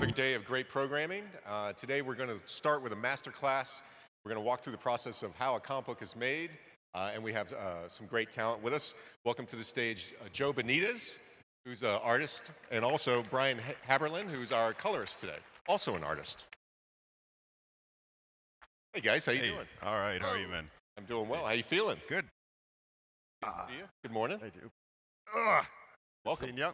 Another day of great programming. Today we're going to start with a master class. We're going to walk through the process of how a comic book is made, and we have some great talent with us. Welcome to the stage Joe Benitez, who's an artist, and also Brian Haberlin, who's our colorist today, also an artist. Hey guys, how you doing? All right, how are you, man? I'm doing well. How you feeling? Good. Good to see you. Good morning. I do. Welcome. Seeing ya.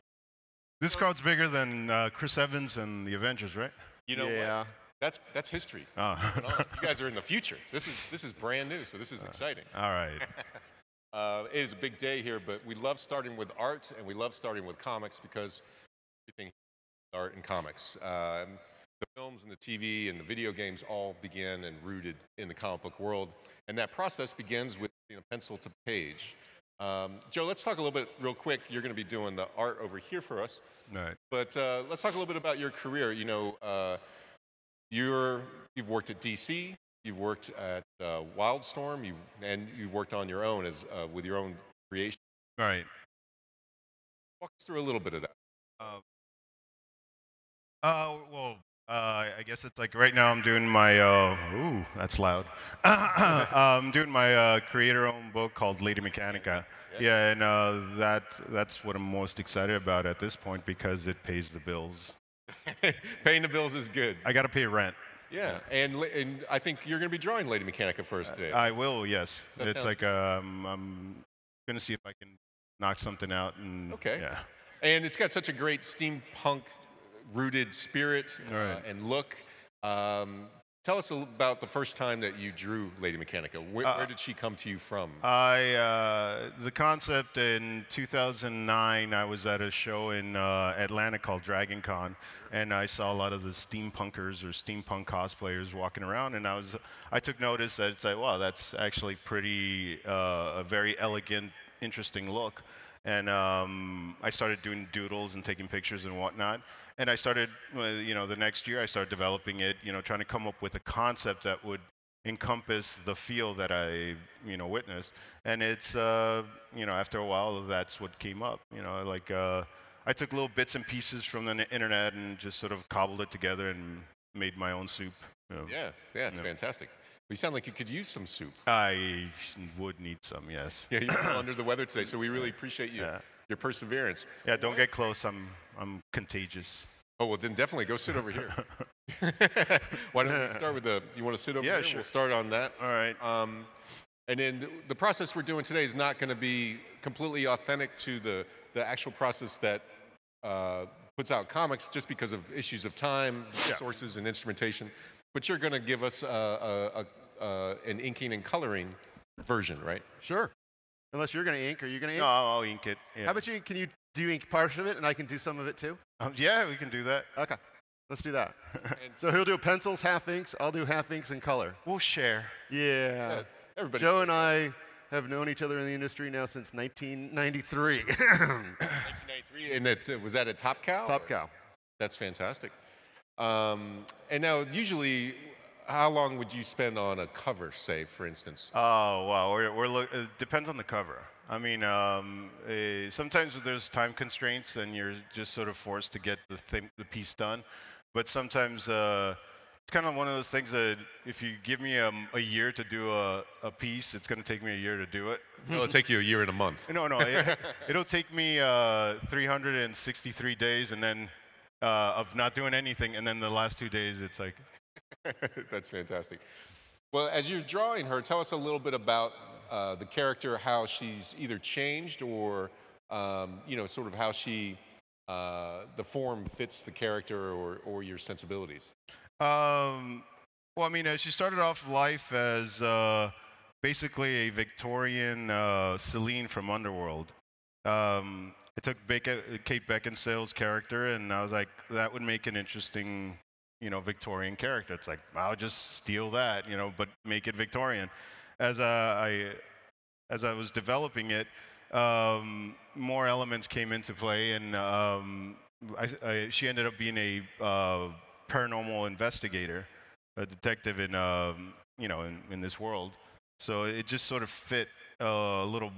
This crowd's bigger than Chris Evans and the Avengers, right? You know what? That's history. Oh. You guys are in the future. This is brand new, so this is exciting. All right. It is a big day here, but we love starting with art, and we love starting with comics because everything is art and comics. The films and the TV and the video games all begin and rooted in the comic book world, and that process begins with pencil to page. Joe, let's talk a little bit real quick. You're going to be doing the art over here for us. Right. But let's talk a little bit about your career. You know, you've worked at DC, you've worked at Wildstorm, and you've worked on your own as with your own creation. Right. Walk us through a little bit of that. I guess it's like right now I'm doing my, ooh, that's loud. I'm doing my creator-owned book called Lady Mechanika. Yeah, and that's what I'm most excited about at this point because it pays the bills. Paying the bills is good. I got to pay rent. Yeah, and I think you're going to be drawing Lady Mechanika for us today. I will, yes. It's like I'm going to see if I can knock something out. And, okay. Yeah. And it's got such a great steampunk rooted spirit and look. Tell us about the first time that you drew Lady Mechanika. Where did she come to you from? The concept in 2009, I was at a show in Atlanta called Dragon Con, and I saw a lot of the steampunkers or steampunk cosplayers walking around, and I took notice that it's like, wow, that's actually pretty a very elegant, interesting look. And I started doing doodles and taking pictures and whatnot. And I started, the next year I started developing it, trying to come up with a concept that would encompass the feel that I, witnessed. And it's, after a while, that's what came up. I took little bits and pieces from the internet and just sort of cobbled it together and made my own soup. Yeah, it's fantastic. You sound like you could use some soup. I would need some, yes. Yeah, you're under the weather today, so we really appreciate your perseverance. Yeah, don't get close. I'm contagious. Oh, well, then definitely go sit over here. Why don't we start with you want to sit over here? Sure. We'll start on that. All right. And then the process we're doing today is not going to be completely authentic to the actual process that puts out comics just because of issues of time, resources, and instrumentation. But you're going to give us an inking and coloring version, right? Sure. Unless you're going to ink. Are you going to ink? No, I'll ink it. Yeah. How about you? Can you ink part of it and I can do some of it too? Yeah, we can do that. Okay. Let's do that. So he'll do pencils, half inks. I'll do half inks and color. We'll share. Yeah. Everybody. Joe and I have known each other in the industry now since 1993. 1993. And was that at Top Cow? Top Cow. That's fantastic. And now, usually, how long would you spend on a cover, say, for instance? Oh, wow. It depends on the cover. I mean, sometimes there's time constraints and you're just sort of forced to get the piece done. But sometimes it's kind of one of those things that if you give me a year to do a piece, it's going to take me a year to do it. It'll take you a year and a month. No. It'll take me 363 days and then of not doing anything. And then the last 2 days, it's like... That's fantastic. Well, as you're drawing her, tell us a little bit about the character, how she's either changed or, sort of how the form fits the character or your sensibilities. Well, I mean, she started off life as basically a Victorian Celine from Underworld. I took Kate Beckinsale's character, and I was like, that would make an interesting, Victorian character. It's like, I'll just steal that, but make it Victorian. As I was developing it, more elements came into play, and she ended up being a paranormal investigator, a detective in this world. So it just sort of fit a little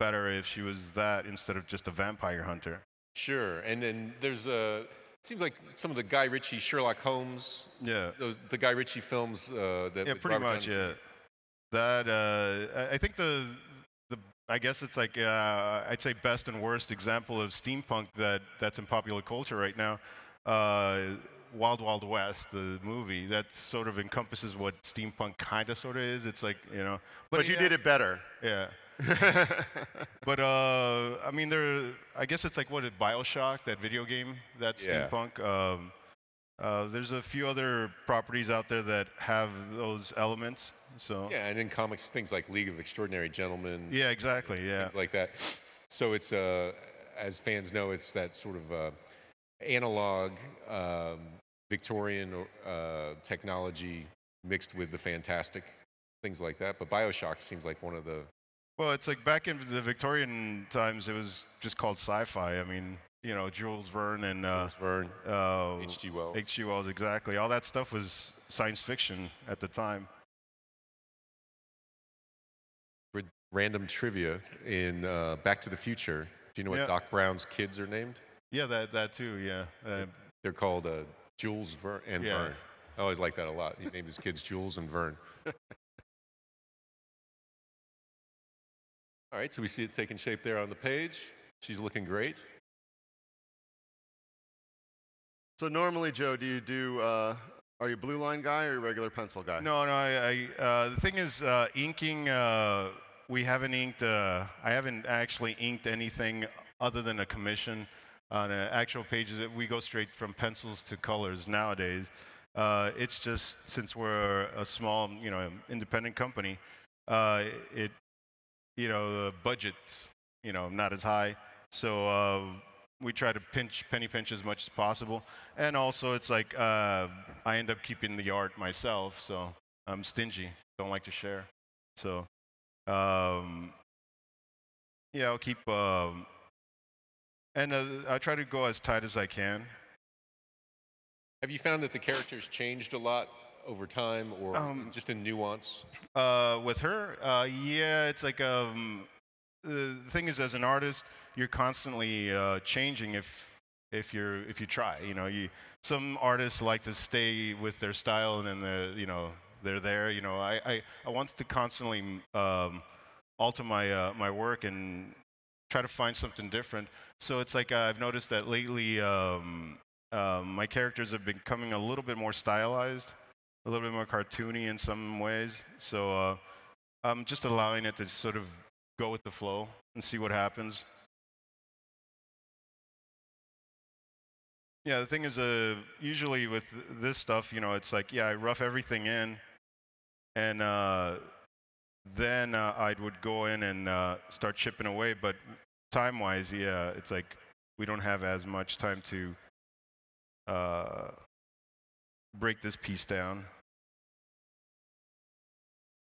better if she was that instead of just a vampire hunter. Sure, and then there's Seems like some of the Guy Ritchie Sherlock Holmes. Yeah. The Guy Ritchie films. That Yeah, with pretty Robert much. Downey Yeah. Jr. That I think the I guess it's like I'd say best and worst example of steampunk that's in popular culture right now. Wild Wild West, the movie, that sort of encompasses what steampunk kind of sort of is. It's like, you know. But you did it better. Yeah. But I mean, I guess it's like BioShock, that video game, that's Yeah. steampunk. There's a few other properties out there that have those elements. So. Yeah, and in comics, things like League of Extraordinary Gentlemen. Yeah, exactly. Yeah. Things like that. So it's as fans know, it's that sort of analog Victorian technology mixed with the fantastic, things like that. But BioShock seems like one of the. Well, it's like back in the Victorian times, it was just called sci-fi. I mean, you know, Jules Verne and Jules Verne, H.G. Wells. H.G. Wells, exactly. All that stuff was science fiction at the time. Random trivia in Back to the Future. Do you know what Doc Brown's kids are named? Yeah, that too. Yeah. They're called Jules Verne and Verne. I always like that a lot. He named his kids Jules and Verne. All right, so we see it taking shape there on the page. She's looking great. So normally, Joe, do you do? Are you a blue line guy or a regular pencil guy? No. The thing is, inking. We haven't inked. I haven't actually inked anything other than a commission on actual pages. We go straight from pencils to colors nowadays. It's just since we're a small, you know, independent company, the budget's, you know, not as high. So we try to penny pinch as much as possible. And also, it's like I end up keeping the art myself, so I'm stingy. Don't like to share. So. Yeah, I'll keep, and I try to go as tight as I can. Have you found that the characters changed a lot over time, or just in nuance? With her, yeah, it's like the thing is, as an artist, you're constantly changing if you try. You know, some artists like to stay with their style, and then they're there. You know, I want to constantly alter my work and try to find something different. So it's like I've noticed that lately my characters have been becoming a little bit more stylized, a little bit more cartoony in some ways. So I'm just allowing it to sort of go with the flow and see what happens. Yeah, the thing is, usually with this stuff, you know, it's like, I rough everything in, and then I would go in and start chipping away. But time-wise, it's like we don't have as much time to break this piece down.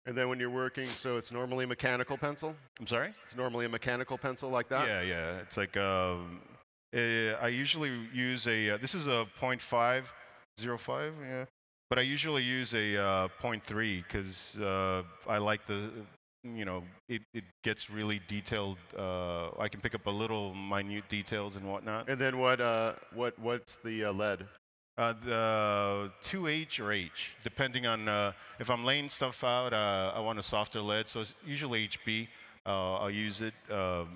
And then when you're working, so it's normally a mechanical pencil? I'm sorry? It's normally a mechanical pencil like that? Yeah. It's like I usually use this is a 0.505, yeah. But I usually use a 0.3 because I like it gets really detailed. I can pick up a little minute details and whatnot. And then what's the lead? The 2H or H, depending on if I'm laying stuff out, I want a softer lead, so it's usually HB. I'll use it to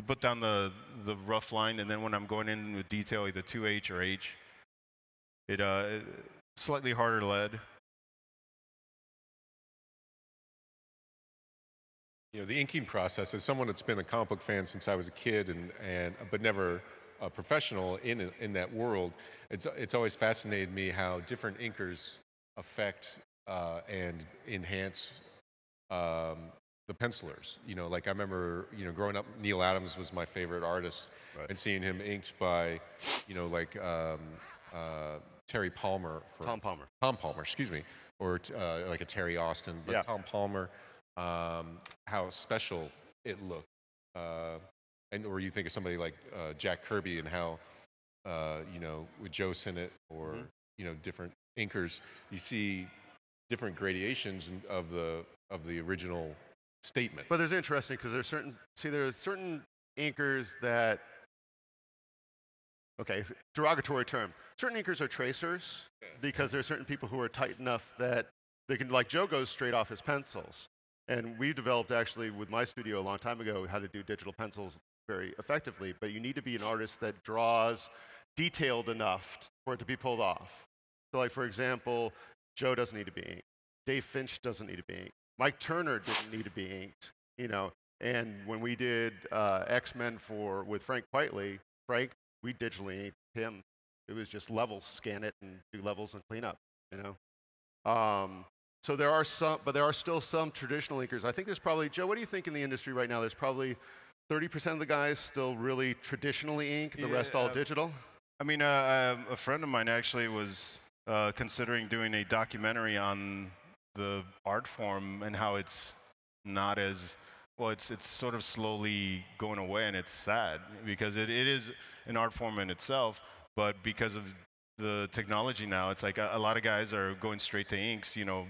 put down the rough line, and then when I'm going in with detail, either 2H or H. Slightly harder lead. You know, the inking process, as someone that's been a comic book fan since I was a kid, but never a professional in that world, it's always fascinated me how different inkers affect and enhance the pencilers. You know, like I remember, growing up, Neil Adams was my favorite artist, right, and seeing him inked by, like Terry Palmer. Tom Palmer. Tom Palmer, excuse me, or like a Terry Austin, but yeah, Tom Palmer. How special it looked, or you think of somebody like Jack Kirby and how, with Joe Sinnott or different inkers, you see different gradations of the original statement. But there's interesting because there's certain inkers that Okay, derogatory term. Certain inkers are tracers because there are certain people who are tight enough that they can, like Joe goes straight off his pencils. And we developed actually with my studio a long time ago how to do digital pencils very effectively, but you need to be an artist that draws detailed enough for it to be pulled off. So like for example, Joe doesn't need to be inked. Dave Finch doesn't need to be inked. Mike Turner didn't need to be inked, you know. And when we did X-Men with Frank Quitely, Frank, we digitally inked him. It was just levels, scan it and do levels and clean up, you know. So there are some, but there are still some traditional inkers. I think there's probably, Joe, what do you think in the industry right now? There's probably 30% of the guys still really traditionally ink, the rest all digital? I mean, a friend of mine actually was considering doing a documentary on the art form and how it's not as, well, it's sort of slowly going away, and it's sad because it is an art form in itself, but because of the technology now, it's like a lot of guys are going straight to inks, you know,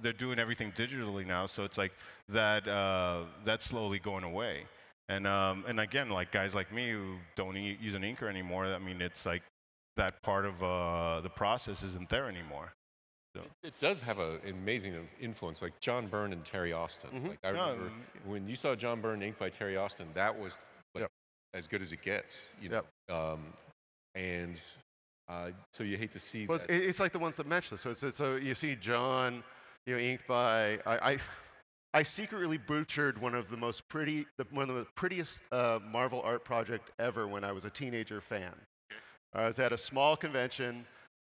they're doing everything digitally now, so it's like that that's slowly going away. And again, like guys like me who don't use an inker anymore, I mean, it's like that part of the process isn't there anymore. So. It does have an amazing influence, like John Byrne and Terry Austin. Like I remember when you saw John Byrne inked by Terry Austin, that was like as good as it gets, you know. And so you hate to see. Well, that. it's like the ones that match this. So you see John, you know, inked by I secretly butchered one of the prettiest Marvel art project ever when I was a teenager fan. I was at a small convention.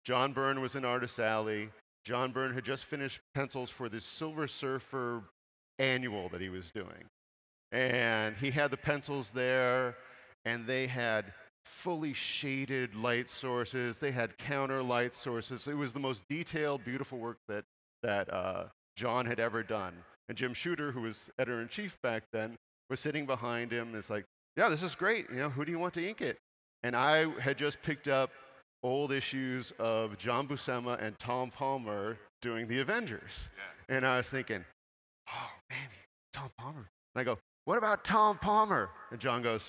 John Byrne was in Artist Alley. John Byrne had just finished pencils for this Silver Surfer annual that he was doing. And he had the pencils there, and they had fully shaded light sources. They had counter light sources. It was the most detailed, beautiful work that John had ever done. And Jim Shooter, who was editor-in-chief back then, was sitting behind him. And it's like, yeah, this is great. You know, who do you want to ink it? And I had just picked up old issues of John Buscema and Tom Palmer doing the Avengers. Yeah. And I was thinking, oh, man, Tom Palmer. And I go, what about Tom Palmer? And John goes,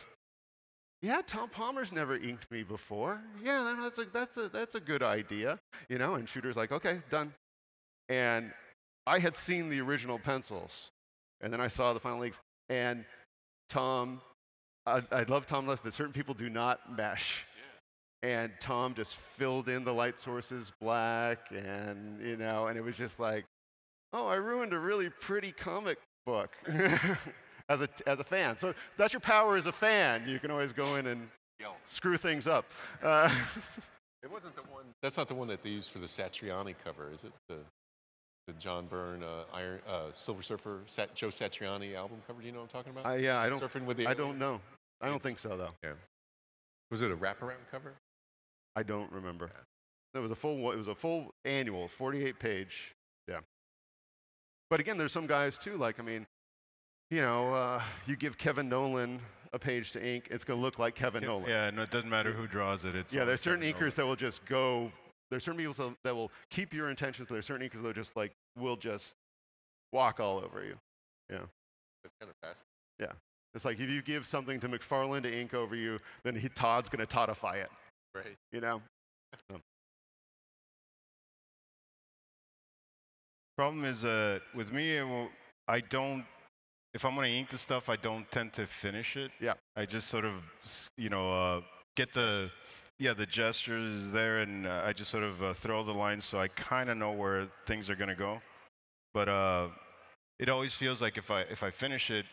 yeah, Tom Palmer's never inked me before. Yeah, that's a good idea. You know, and Shooter's like, okay, done. And I had seen the original pencils, and then I saw the final inks. And Tom, I love Tom Left, but certain people do not mesh. And Tom just filled in the light sources black, and you know, and it was just like, oh, I ruined a really pretty comic book as a fan. So that's your power as a fan. You can always go in and screw things up. It wasn't the one. That's not the one that they used for the Satriani cover, is it? The John Byrne Silver Surfer Joe Satriani album cover. Do you know what I'm talking about? Yeah, I don't. Surfing with the I don't know. I don't think so though. Yeah. Was it a wraparound cover? I don't remember. Yeah. It was a full annual, 48-page. Yeah. But again, there's some guys too. Like I mean, you know, you give Kevin Nolan a page to ink, it's going to look like Kevin Nolan. Yeah, no, it doesn't matter who draws it. It's there's certain inkers that will just go. There's certain people that will keep your intentions, but there's certain inkers that will just walk all over you. Yeah. That's kind of fascinating. Yeah. It's like if you give something to McFarlane to ink over you, then Todd's going to Toddify it. Right. You know? Problem is, with me, I don't. If I'm going to ink the stuff, I don't tend to finish it. Yeah. I just sort of, you know, get the gestures there, and I just sort of throw the lines, so I kind of know where things are going to go. But it always feels like if I finish it,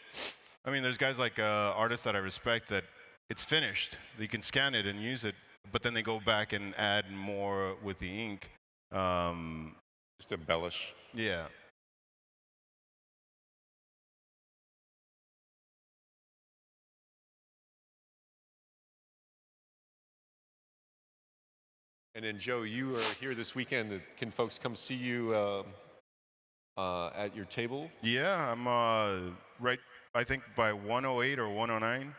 I mean, there's guys like artists that I respect that it's finished. You can scan it and use it, but then they go back and add more with the ink. Just embellish. Yeah. And then, Joe, you are here this weekend. Can folks come see you at your table? Yeah, I'm right, I think, by 108 or 109.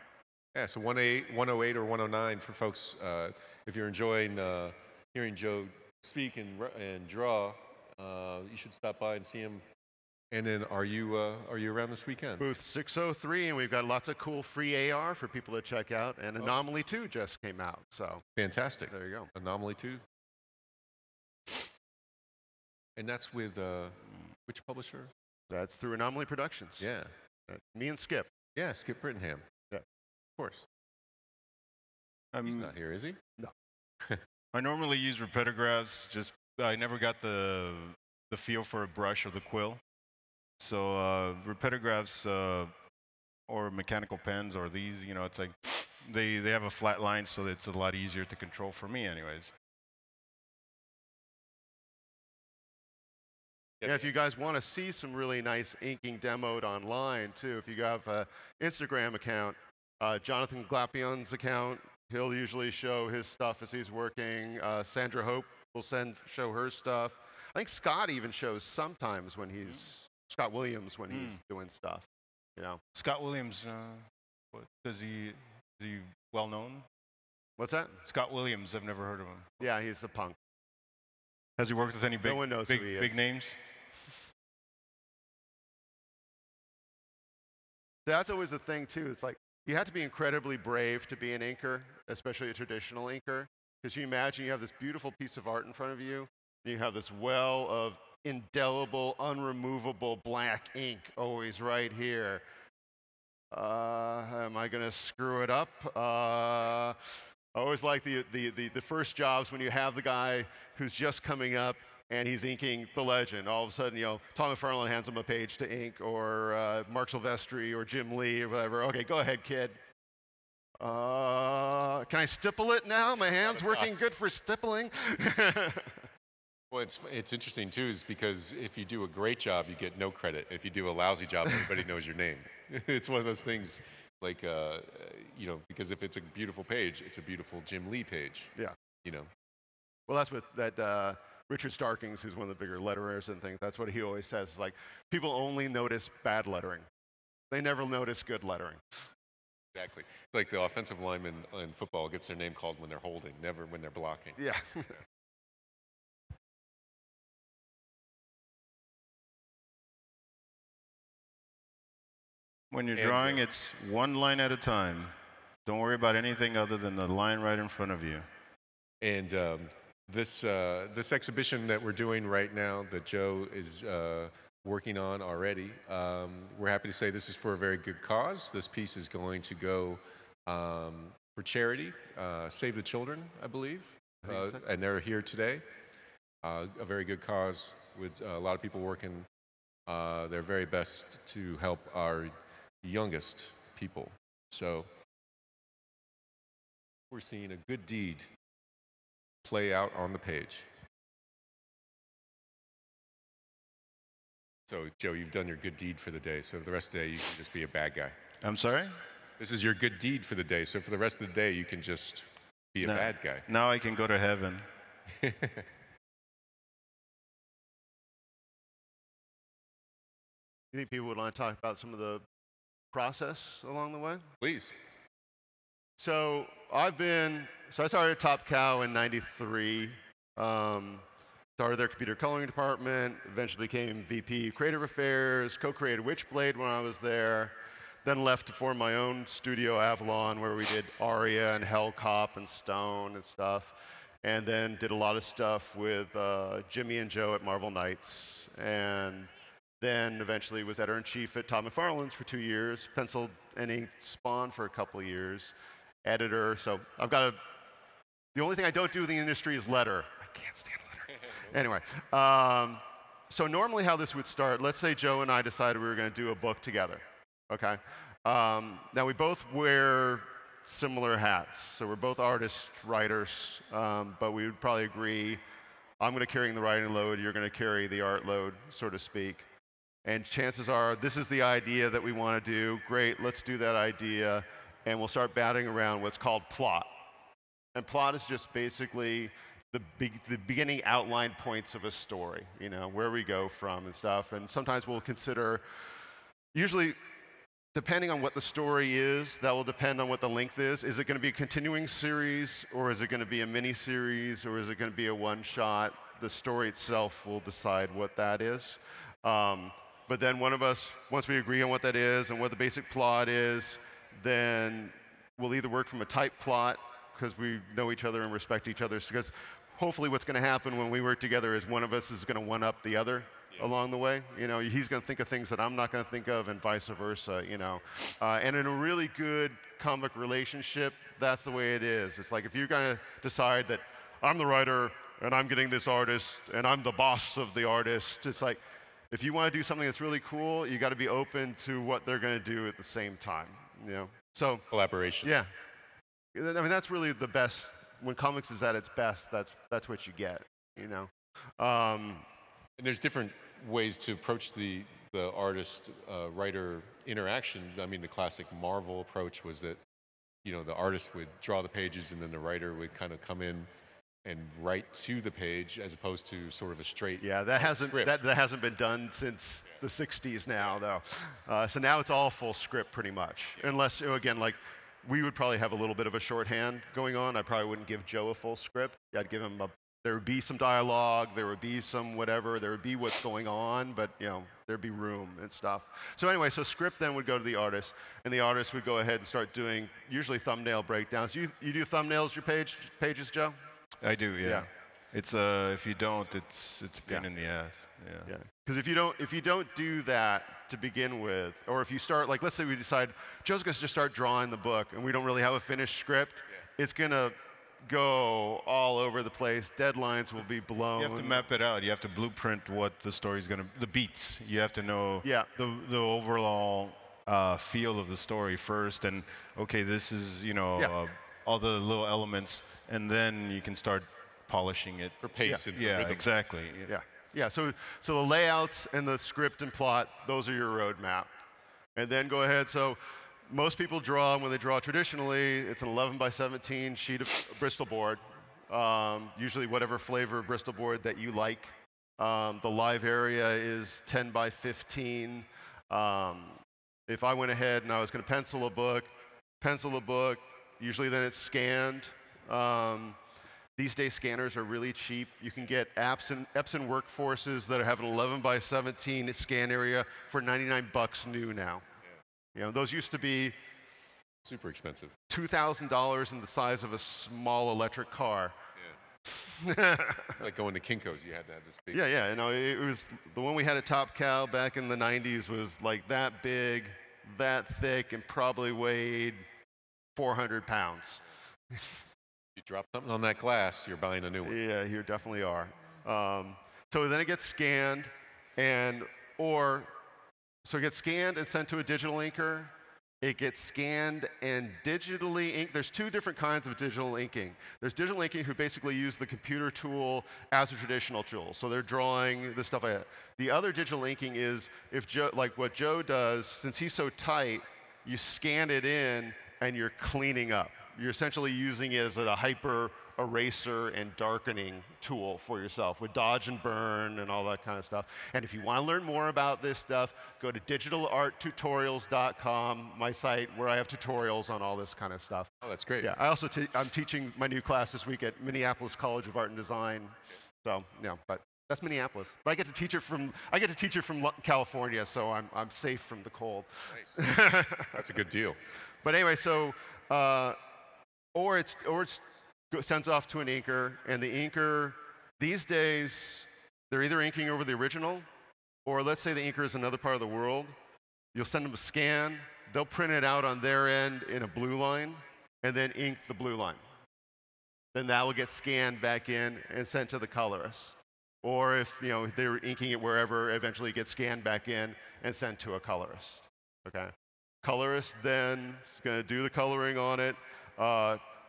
Yeah, so 108 or 109 for folks. If you're enjoying hearing Joe speak and draw, you should stop by and see him And then are you around this weekend? Booth 603, and we've got lots of cool free AR for people to check out. And Anomaly 2 just came out, so Fantastic. there you go. Anomaly 2. And that's with which publisher? That's through Anomaly Productions. Yeah. Me and Skip. Yeah, Skip Brittenham. Yeah. Of course. He's not here, is he? No. I normally use repedographs. Just I never got the feel for a brush or the quill. So repedographs or mechanical pens or these, you know, it's like they have a flat line, so it's a lot easier to control for me, anyways. Yeah, if you guys want to see some really nice inking demoed online too, if you have an Instagram account, Jonathan Glapion's account, he'll usually show his stuff as he's working. Sandra Hope will show her stuff. I think Scott even shows sometimes when he's Scott Williams when he's doing stuff. You know. Scott Williams, is he well known? What's that? Scott Williams, I've never heard of him. Yeah, he's a punk. Has he worked with any No one knows who he is. big names? That's always the thing too. It's like you have to be incredibly brave to be an inker, especially a traditional inker. Because you imagine you have this beautiful piece of art in front of you, and you have this well of indelible, unremovable black ink always right here. Am I going to screw it up? I always like the first jobs when you have the guy who's just coming up and he's inking the legend. All of a sudden, you know, Tom McFarlane hands him a page to ink, or Mark Silvestri or Jim Lee or whatever. Okay, go ahead, kid. Can I stipple it now? My hand's working good for stippling. Well, it's interesting too, is because if you do a great job, you get no credit. If you do a lousy job, everybody knows your name. It's one of those things, like you know, because if it's a beautiful page, it's a beautiful Jim Lee page. Yeah. You know. Well, that's what that Richard Starkings, who's one of the bigger letterers and things, that's what he always says. Is like people only notice bad lettering. They never notice good lettering. Exactly. It's like the offensive lineman in football gets their name called when they're holding, never when they're blocking. Yeah. When you're drawing, it's one line at a time. Don't worry about anything other than the line right in front of you. And this exhibition that we're doing right now, that Joe is working on already, we're happy to say this is for a very good cause. This piece is going to go for charity, Save the Children, I believe, and they're here today. A very good cause with a lot of people working their very best to help our youngest people. So we're seeing a good deed play out on the page. So, Joe, you've done your good deed for the day, so the rest of the day you can just be a bad guy. I'm sorry? This is your good deed for the day, so for the rest of the day you can just be a bad guy. Now I can go to heaven. You think people would want to talk about some of the process along the way? Please. So I started at Top Cow in '93. Started their computer coloring department. Eventually became VP Creative Affairs. Co-created Witchblade when I was there. Then left to form my own studio, Avalon, where we did Aria and Hellcop and Stone and stuff. And then did a lot of stuff with Jimmy and Joe at Marvel Knights. And then eventually was editor-in-chief at Todd McFarlane's for 2 years. Penciled and inked Spawn for a couple of years. Editor. So I've got the only thing I don't do in the industry is letter. I can't stand letter. Anyway, so normally how this would start, let's say Joe and I decided we were going to do a book together. Okay. Now we both wear similar hats. So we're both artists, writers, but we would probably agree, I'm going to carry the writing load, you're going to carry the art load, so to speak. And chances are, this is the idea that we want to do. Great, let's do that idea. And we'll start batting around what's called plot. And plot is just basically the beginning outline points of a story, you know, where we go from and stuff. And sometimes we'll consider, usually, depending on what the story is, that will depend on what the length is. Is it going to be a continuing series, or is it going to be a mini-series, or is it going to be a one-shot? The story itself will decide what that is. But then one of us, once we agree on what that is and what the basic plot is, then we'll either work from a type plot because we know each other and respect each other. Because hopefully what's going to happen when we work together is one of us is going to one-up the other along the way. You know, he's going to think of things that I'm not going to think of, and vice versa. You know, and in a really good comic relationship, that's the way it is. It's like if you're going to decide that I'm the writer and I'm getting this artist and I'm the boss of the artist, it's like if you want to do something that's really cool, you got to be open to what they're going to do at the same time. You know, so Collaboration. yeah. I mean, that's really the best. When comics is at its best, that's what you get. You know. And there's different ways to approach the artist writer interaction. I mean, the classic Marvel approach was that, you know, the artist would draw the pages and then the writer would kind of come in and write to the page, as opposed to sort of a straight that hasn't script. that hasn't been done since the 60s now, though. So now it's all full script pretty much, unless, again, like we would probably have a little bit of a shorthand going on. I probably wouldn't give Joe a full script. I'd give him there would be some dialogue, there would be some whatever, there would be what's going on, but you know, there'd be room and stuff. So anyway, so script then would go to the artist, and the artist would go ahead and start doing usually thumbnail breakdowns. You do thumbnails your pages, Joe? I do, yeah. It's if you don't, it's pain in the ass. Yeah. Because if you don't do that to begin with, or if you start, like, let's say we decide Joe's going to just start drawing the book, and we don't really have a finished script, it's going to go all over the place. Deadlines will be blown. You have to map it out. You have to blueprint what the story's going to, the beats. You have to know the overall feel of the story first, and okay, this is, you know, all the little elements, and then you can start polishing it for pace and for rhythm. exactly. Yeah. So the layouts and the script and plot, those are your roadmap. And then go ahead. So most people draw, when they draw traditionally, it's an 11 by 17 sheet of Bristol board, usually whatever flavor of Bristol board that you like. The live area is 10 by 15. If I went ahead and I was going to pencil a book, usually then it's scanned. These days scanners are really cheap. You can get Epson workforces that have an 11 by 17 scan area for $99 new now. You know, those used to be super expensive. $2,000 in the size of a small electric car. It's like going to Kinko's, you had to have this big. Yeah. You know, it was the one we had at Top Cow back in the 90s was like that big, that thick, and probably weighed 400 pounds. You drop something on that glass, you're buying a new one. Yeah, you definitely are. So then it gets scanned, so it gets scanned and sent to a digital inker. It gets scanned and digitally inked. There's two different kinds of digital inking. There's digital inking who basically use the computer tool as a traditional tool. So they're drawing this stuff like that. The other digital inking is like what Joe does, since he's so tight, you scan it in and you're cleaning up. You're essentially using it as a hyper eraser and darkening tool for yourself with dodge and burn and all that kind of stuff. And if you want to learn more about this stuff, go to digitalarttutorials.com, my site, where I have tutorials on all this kind of stuff. Oh, that's great. Yeah, I also I'm teaching my new class this week at Minneapolis College of Art and Design. So, but that's Minneapolis. But I get to teach it from California, so I'm safe from the cold. Nice. That's a good deal. But anyway, so or it's sends off to an inker, and the inker, these days, they're either inking over the original, or let's say the inker is another part of the world. You'll send them a scan, they'll print it out on their end in a blue line, and then ink the blue line. Then that will get scanned back in and sent to the colorist. Or if they're inking it wherever, eventually it gets scanned back in and sent to a colorist. Okay. Colorist then is going to do the coloring on it.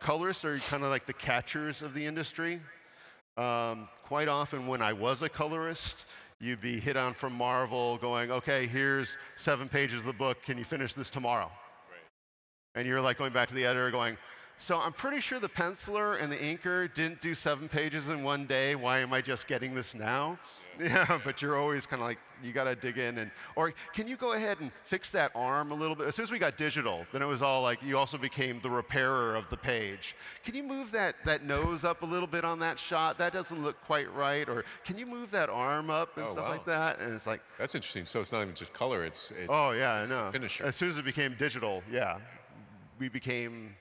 Colorists are kind of like the catchers of the industry. Quite often when I was a colorist, you'd be hit on from Marvel going, okay, here's 7 pages of the book. Can you finish this tomorrow? Right. And you're like going back to the editor going, So I'm pretty sure the penciler and the inker didn't do 7 pages in one day. Why am I just getting this now? Yeah, but you're always kind of like, you got to dig in. Or can you go ahead and fix that arm a little bit? As soon as we got digital, then it was all like, you also became the repairer of the page. Can you move that nose up a little bit on that shot? That doesn't look quite right. Or can you move that arm up and stuff like that? And it's like, that's interesting. So it's not even just color, it's oh yeah, I know. Finisher. As soon as it became digital, yeah, we became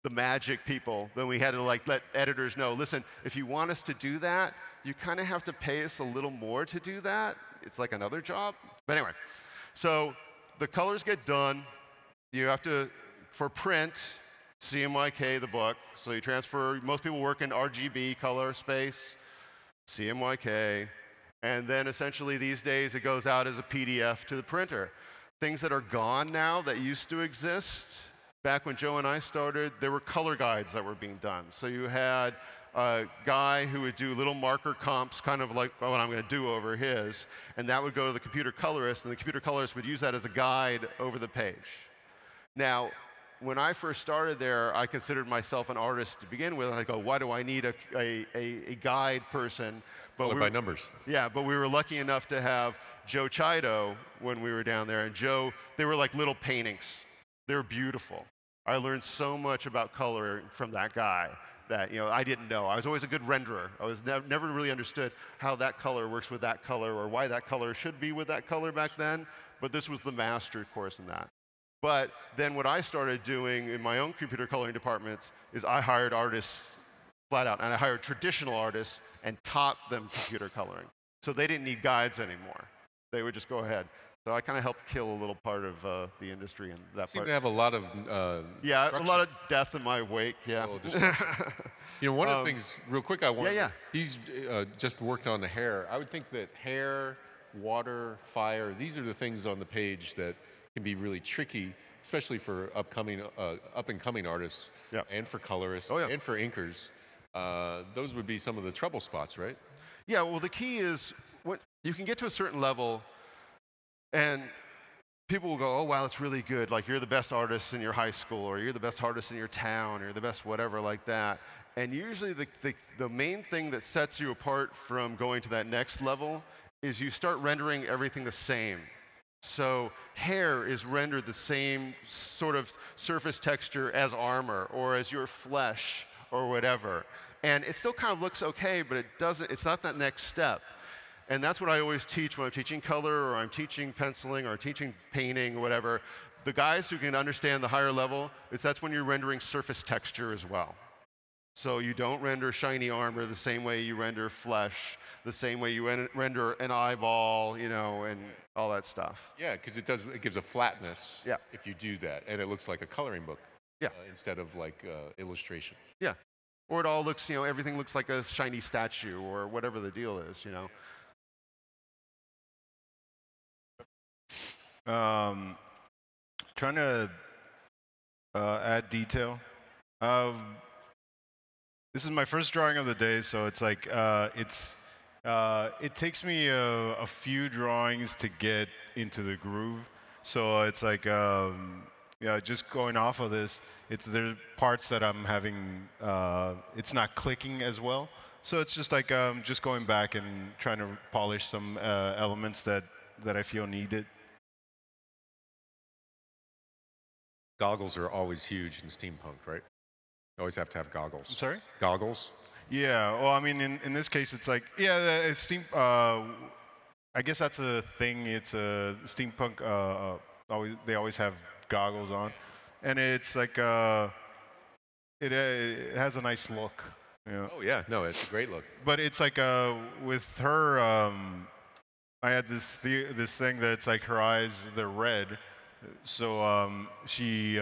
the magic people. Then we had to like let editors know, listen, if you want us to do that, you kind of have to pay us a little more to do that. It's like another job. But anyway, so the colors get done. You have to, for print, CMYK the book. So you transfer, most people work in RGB color space, CMYK, and then essentially these days it goes out as a PDF to the printer. Things that are gone now that used to exist, back when Joe and I started, there were color guides that were being done. So you had a guy who would do little marker comps, kind of like what I'm going to do over his, and that would go to the computer colorist, and the computer colorist would use that as a guide over the page. Now, when I first started there, I considered myself an artist to begin with, and I go, why do I need a guide person? But by numbers. Yeah, but we were lucky enough to have Joe Chido when we were down there, and Joe, they were like little paintings. They were beautiful. I learned so much about color from that guy that I didn't know. I was always a good renderer. I was never really understood how that color works with that color or why that color should be with that color back then, but this was the master course in that. But then what I started doing in my own computer coloring departments is I hired artists flat out, and I hired traditional artists and taught them computer coloring. So they didn't need guides anymore. They would just go ahead. So I kind of helped kill a little part of the industry in that seem part. to have a lot of yeah, structure. a lot of death in my wake. Yeah. One of the things, real quick, I want. Yeah. He's just worked on the hair. I would think that hair, water, fire. These are the things on the page that can be really tricky, especially for up and coming artists, and for colorists, and for inkers. Those would be some of the trouble spots, right? Yeah. Well, the key is what you can get to a certain level. And people will go, oh, wow, it's really good. Like, you're the best artist in your high school, or you're the best artist in your town, or you're the best whatever like that. And usually the main thing that sets you apart from going to that next level is you start rendering everything the same. So hair is rendered the same sort of surface texture as armor, or as your flesh, or whatever. And it still kind of looks okay, but it's not that next step. And that's what I always teach when I'm teaching color, or I'm teaching penciling, or teaching painting, or whatever. The guys who can understand the higher level, that's when you're rendering surface texture as well. So you don't render shiny armor the same way you render flesh, the same way you render an eyeball, and all that stuff. Yeah, because it gives a flatness if you do that, and it looks like a coloring book instead of like illustration. Yeah, or it all looks, everything looks like a shiny statue, or whatever the deal is, Trying to add detail. This is my first drawing of the day, so it's like it takes me a few drawings to get into the groove. So it's like just going off of this, there's parts that I'm having it's not clicking as well. So it's just like just going back and trying to polish some elements that I feel needed. Goggles are always huge in steampunk, right? You always have to have goggles. I'm sorry? Goggles? Yeah, well, I mean, in this case, it's like, it's I guess that's a thing. It's a steampunk, they always have goggles on. And it's like, it has a nice look. Oh, yeah, no, it's a great look. But it's like, with her, I had this thing that it's like her eyes, they're red. So she's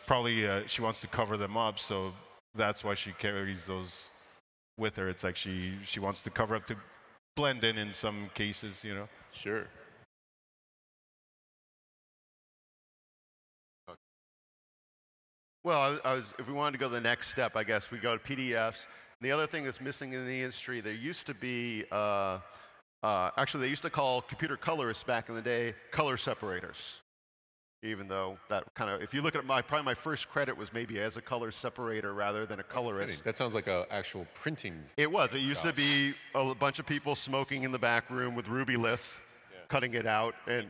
probably she wants to cover them up, so that's why she carries those with her. It's like she wants to cover up to blend in some cases, Sure. Well, if we wanted to go to the next step, I guess we go to PDFs. The other thing that's missing in the industry, there used to be actually they used to call computer colorists back in the day color separators. even though that kind of, if you look at probably my first credit was maybe as a color separator rather than a colorist. That sounds like an actual printing. It was. It used to be a bunch of people smoking in the back room with ruby lith, cutting it out, and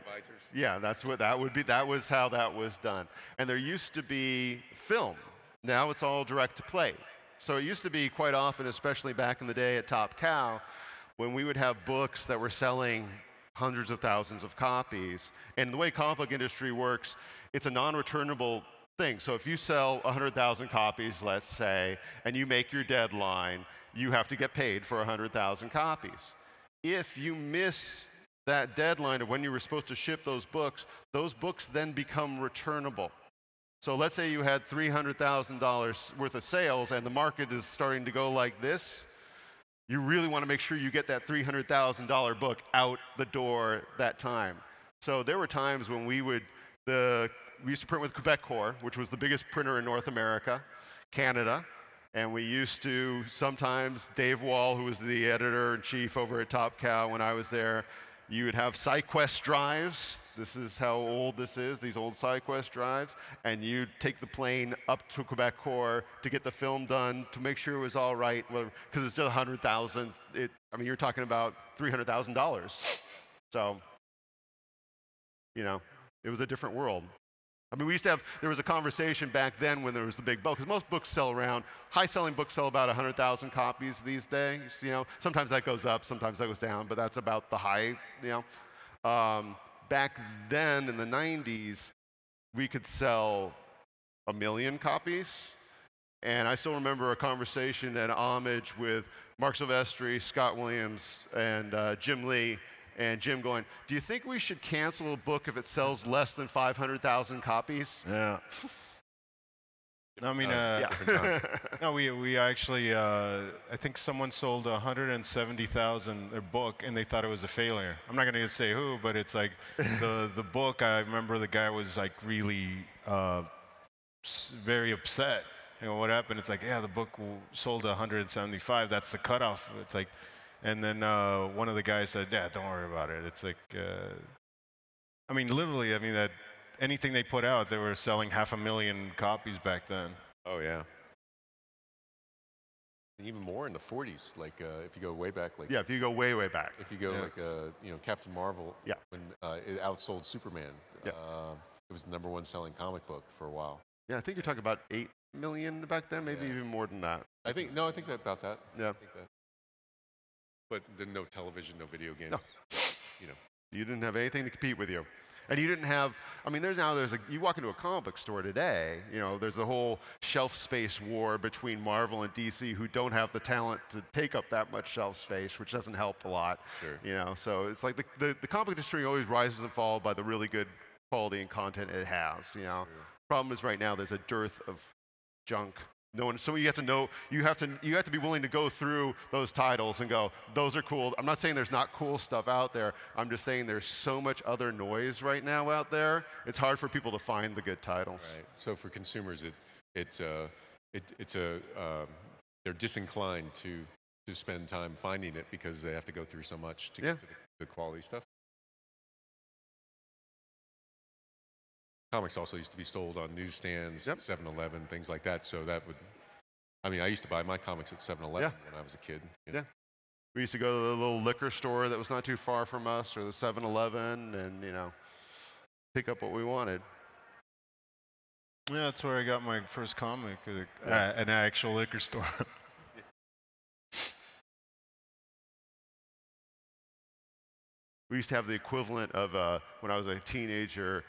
yeah, that's what that would be. That was how that was done. And there used to be film. Now it's all direct to play. So it used to be quite often, especially back in the day at Top Cow, when we would have books that were selling hundreds of thousands of copies. And the way comic book industry works, it's a non-returnable thing. So if you sell 100,000 copies, let's say, and you make your deadline, you have to get paid for 100,000 copies. If you miss that deadline of when you were supposed to ship those books then become returnable. So let's say you had $300,000 worth of sales and the market is starting to go like this. You really want to make sure you get that $300,000 book out the door that time. So there were times when we used to print with Quebecor, which was the biggest printer in North America, Canada, and we used to sometimes, Dave Wall, who was the editor-in-chief over at Top Cow when I was there, you would have SideQuest drives. This is how old this is, these old SideQuest drives. And you'd take the plane up to Quebecor to get the film done, to make sure it was all right, because it's still 100,000. I mean, you're talking about $300,000. So, you know, it was a different world. I mean, there was a conversation back then when there was the big bulk, because most books sell around, high-selling books sell about 100,000 copies these days. You know, sometimes that goes up, sometimes that goes down, but that's about the high, you know. Back then in the 90s, we could sell 1 million copies. And I still remember a conversation at Homage with Mark Silvestri, Scott Williams, and Jim Lee. And Jim going, do you think we should cancel a book if it sells less than 500,000 copies? Yeah. I mean, yeah. no, we actually, I think someone sold 170,000 their book, and they thought it was a failure. I'm not going to say who, but it's like the book. I remember the guy was like really very upset. You know what happened? It's like, yeah, the book sold 175. That's the cutoff. It's like. And then one of the guys said, yeah, don't worry about it. It's like, I mean, literally, I mean, that anything they put out, they were selling 500,000 copies back then. Oh, yeah. And even more in the 40s, like if you go way back. Like, yeah, if you go way, way back. If you go like, you know, Captain Marvel, when it outsold Superman, it was the #1 selling comic book for a while. Yeah, I think you're talking about 8 million back then, maybe even more than that. I think about that. Yeah. But then no television, no video games. No. You know. You didn't have anything to compete with you. And you didn't have, I mean, you walk into a comic book store today, you know, there's a whole shelf space war between Marvel and DC who don't have the talent to take up that much shelf space, which doesn't help a lot. Sure. You know, so it's like the comic book industry always rises and falls by the really good quality and content it has, you know. Sure. Problem is right now there's a dearth of junk. So you have to know, you have to be willing to go through those titles and go, those are cool. I'm not saying there's not cool stuff out there. I'm just saying there's so much other noise right now out there. It's hard for people to find the good titles. Right. So for consumers, they're disinclined to spend time finding it because they have to go through so much to get to the quality stuff. Comics also used to be sold on newsstands, 7-Eleven, things like that. So that would, I mean, I used to buy my comics at 7-Eleven when I was a kid. You know? Yeah. We used to go to the little liquor store that was not too far from us, or the 7-Eleven, and, you know, pick up what we wanted. Yeah, that's where I got my first comic, an actual liquor store. We used to have the equivalent of, when I was a teenager,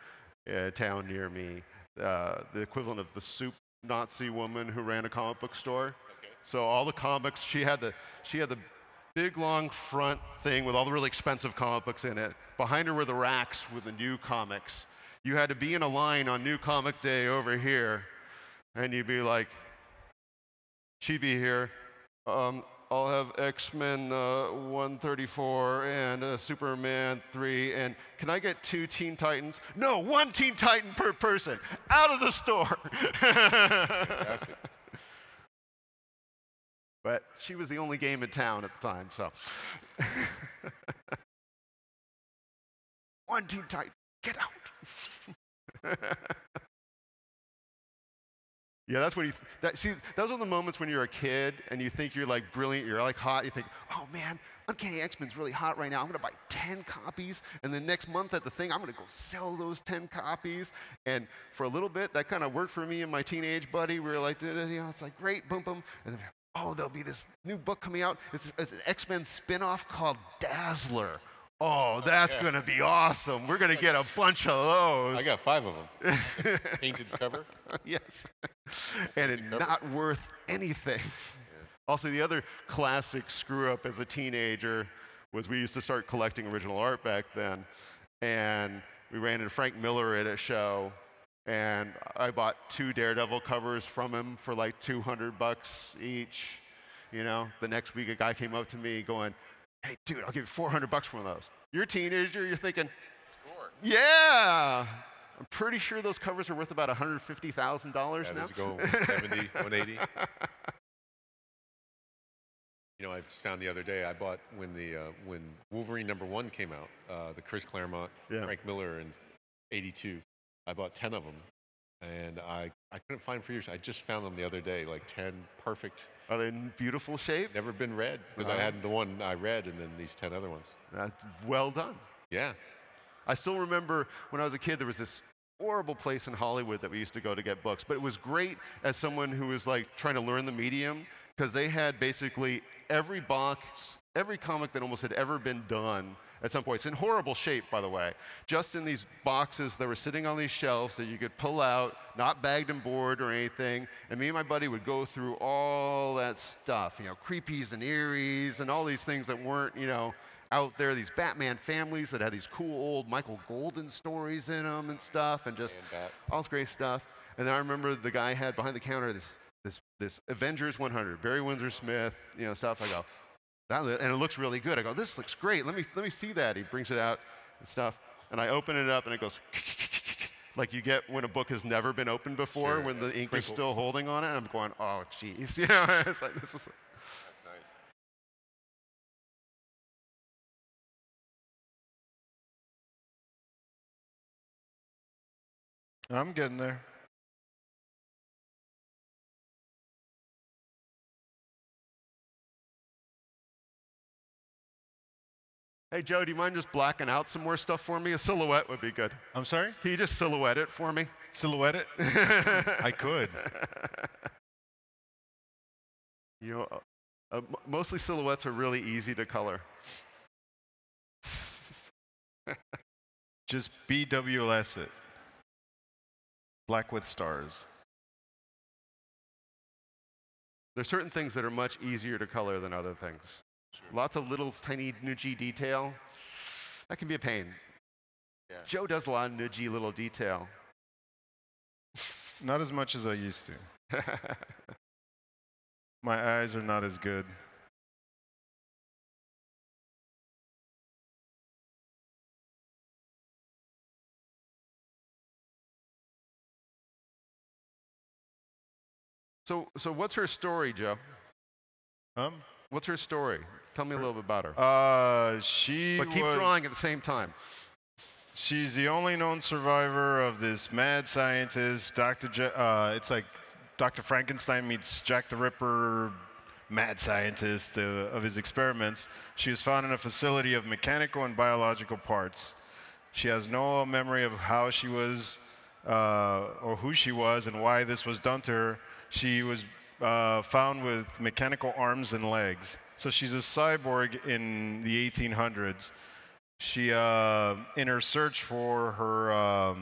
a town near me, the equivalent of the soup Nazi woman who ran a comic book store. Okay. So all the comics, she had the big long front thing with all the really expensive comic books in it. Behind her were the racks with the new comics. You had to be in a line on New Comic Day over here, and you'd be like, she'd be here. I'll have X-Men 134 and Superman 3, and can I get 2 Teen Titans? No, 1 Teen Titan per person. Out of the store. Fantastic. But she was the only game in town at the time, so. 1 Teen Titan, get out. Yeah, that's what see, those are the moments when you're a kid and you think you're like brilliant, you're like hot, you think, oh man, Uncanny X-Men's really hot right now. I'm gonna buy 10 copies, and then next month at the thing, I'm gonna go sell those 10 copies. And for a little bit, that kind of worked for me and my teenage buddy. We were like, it's like great, boom, boom. And then, oh, there'll be this new book coming out. It's an X-Men spin-off called Dazzler. Oh, that's going to be awesome. We're going to get a bunch of those. I got 5 of them. Painted cover? Yes. And it's not worth anything. Yeah. Also, the other classic screw-up as a teenager was we used to start collecting original art back then. And we ran into Frank Miller at a show. And I bought 2 Daredevil covers from him for like $200 each. You know, the next week a guy came up to me going, hey, dude, I'll give you $400 for one of those. You're a teenager, you're thinking, score. Yeah. I'm pretty sure those covers are worth about $150,000 now. Those go 70, 180. You know, I just found the other day, I bought when Wolverine #1 came out, the Chris Claremont, Frank Miller in '82. I bought 10 of them, and I couldn't find them for years. I just found them the other day, like 10 perfect. Are they in beautiful shape? Never been read, because I had the one I read and then these 10 other ones. That's well done. Yeah. I still remember when I was a kid, there was this horrible place in Hollywood that we used to go to get books. But it was great as someone who was like trying to learn the medium, because they had basically every box, every comic that almost had ever been done at some point. It's in horrible shape, by the way. Just in these boxes that were sitting on these shelves that you could pull out, not bagged and board or anything. And me and my buddy would go through all that stuff, you know, creepies and eerie's and all these things that weren't, you know, out there. These Batman families that had these cool old Michael Golden stories in them and stuff, and just all this great stuff. And then I remember the guy had behind the counter this Avengers 100, Barry Windsor Smith, you know, stuff. I go, and it looks really good. I go, this looks great. Let me see that. He brings it out and stuff, and I open it up, and it goes like you get when a book has never been opened before, when the ink is still holding on it. And I'm going, oh, geez, you know, it's like this was. That's nice. I'm getting there. Hey, Joe, do you mind just blacking out some more stuff for me? A silhouette would be good. I'm sorry? Can you just silhouette it for me? Silhouette it? I could. You know, mostly silhouettes are really easy to color. Just BWLS it. Black with stars. There's certain things that are much easier to color than other things. Sure. Lots of little tiny nudgy detail. That can be a pain. Yeah. Joe does a lot of nudgy little detail. Not as much as I used to. My eyes are not as good. So what's her story, Joe? What's her story? Tell me a little bit about her. But keep drawing at the same time. She's the only known survivor of this mad scientist, it's like Dr. Frankenstein meets Jack the Ripper, mad scientist of his experiments. She was found in a facility of mechanical and biological parts. She has no memory of how she was or who she was and why this was done to her. She was found with mechanical arms and legs. So she's a cyborg in the 1800s. She, in her search for her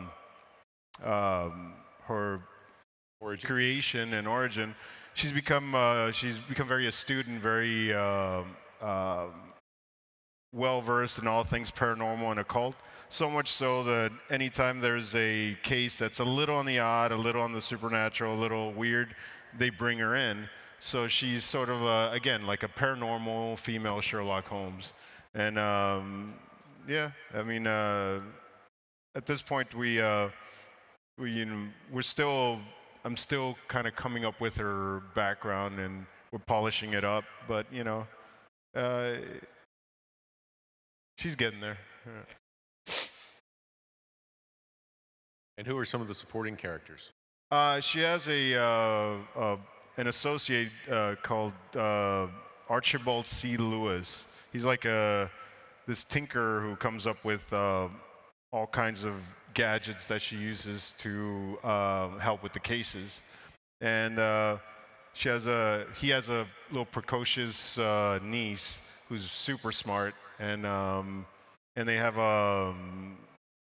creation and origin, she's become very astute and very well versed in all things paranormal and occult. So much so that anytime there's a case that's a little on the odd, a little on the supernatural, a little weird, they bring her in. So she's sort of, again, like a paranormal female Sherlock Holmes. And yeah, I mean, at this point, I'm still kind of coming up with her background, and we're polishing it up. But you know, she's getting there. Yeah. And who are some of the supporting characters? She has an associate called Archibald C. Lewis. He's like this tinker who comes up with all kinds of gadgets that she uses to help with the cases. And he has a little precocious niece who's super smart, and they have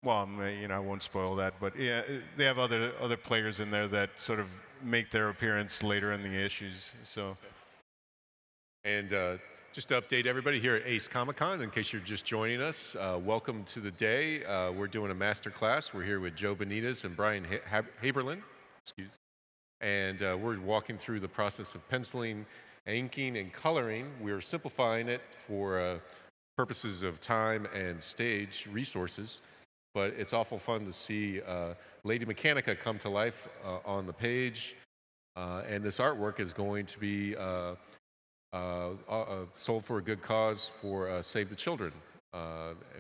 well, I won't spoil that, but yeah, they have other players in there that sort of make their appearance later in the issues. So. And just to update everybody here at Ace Comic-Con, in case you're just joining us, welcome to the day. We're doing a master class. We're here with Joe Benitez and Brian Haberlin. Excuse. And we're walking through the process of penciling, inking, and coloring. We're simplifying it for purposes of time and stage resources. But it's awful fun to see Lady Mechanika come to life on the page. And this artwork is going to be sold for a good cause for Save the Children,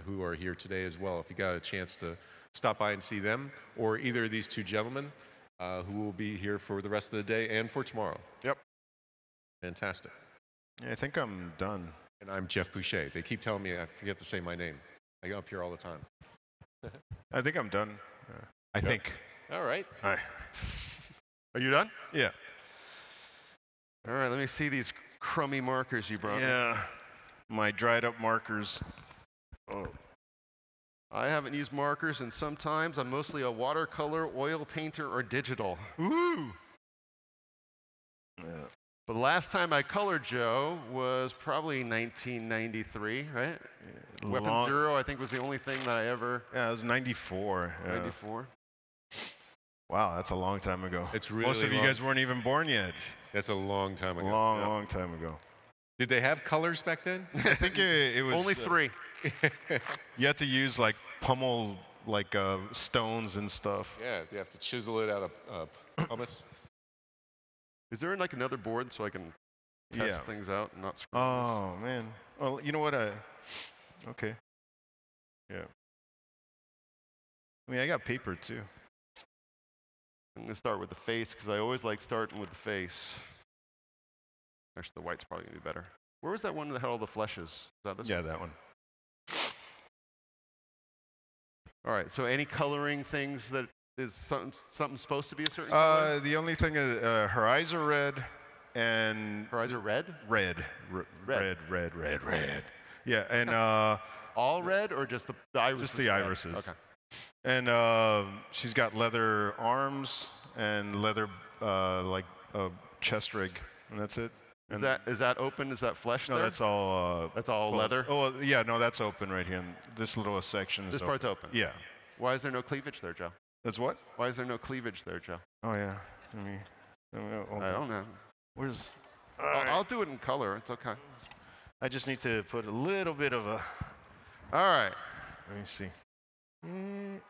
who are here today as well. If you got a chance to stop by and see them, or either of these two gentlemen, who will be here for the rest of the day and for tomorrow. Yep. Fantastic. Yeah, I think I'm done. And I'm Jeff Boucher. They keep telling me I forget to say my name. I go up here all the time. I think I'm done. I think. All right. All right. Are you done? Yeah. All right, let me see these crummy markers you brought me. Yeah. My dried up markers. Oh. I haven't used markers in some times. I'm mostly a watercolor, oil painter, or digital. Ooh. Yeah. But the last time I colored Joe was probably 1993, right? Yeah, Weapon Zero, I think, was the only thing that I ever... Yeah, it was 94. Yeah. 94. Wow, that's a long time ago. It's really Most of you guys weren't even born yet. That's a long time ago. Long time ago. Did they have colors back then? I think it was... Only 3. You had to use, like, pummel, like, stones and stuff. Yeah, you have to chisel it out of pumice. Is there, like, another board so I can test things out and not screw Oh, man. Well, you know what? Okay. Yeah. I mean, I got paper, too. I'm going to start with the face, because I always like starting with the face. Actually, the white's probably going to be better. Where was that one that had all the fleshes? Is that this one? Yeah, that one. All right, so any coloring things that is something supposed to be a certain color? The only thing is her eyes are red, and... Her eyes are red? Red. Red. Yeah, and... all red, or just the irises? Just the irises. Okay. And she's got leather arms and leather, chest rig, and that's it. And Is that open? Is that flesh no, there? that's all... That's all leather? Oh, yeah, no, that's open right here. And this little section is This part's open? Yeah. Why is there no cleavage there, Joe? That's what? Why is there no cleavage there, Joe? Oh, yeah. I don't know. Where's... I'll do it in color. It's okay. I just need to put a little bit of a... All right. Let me see. There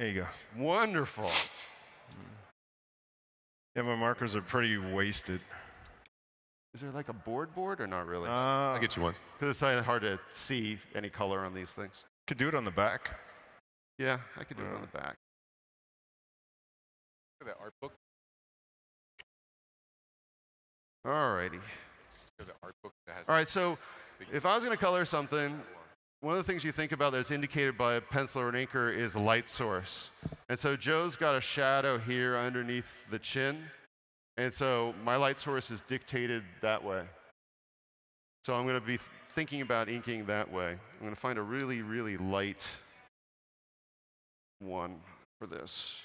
you go. Wonderful. Yeah, my markers are pretty wasted. Is there like a board or not really? I'll get you one. Because it's hard to see any color on these things. Could do it on the back. Yeah, I could do it on the back. Look at that art book. All righty. The art book that has All right, so if I was going to color something, one of the things you think about that's indicated by a pencil or an inker is a light source. And so Joe's got a shadow here underneath the chin. And so my light source is dictated that way. So I'm going to be thinking about inking that way. I'm going to find a really, really light one for this.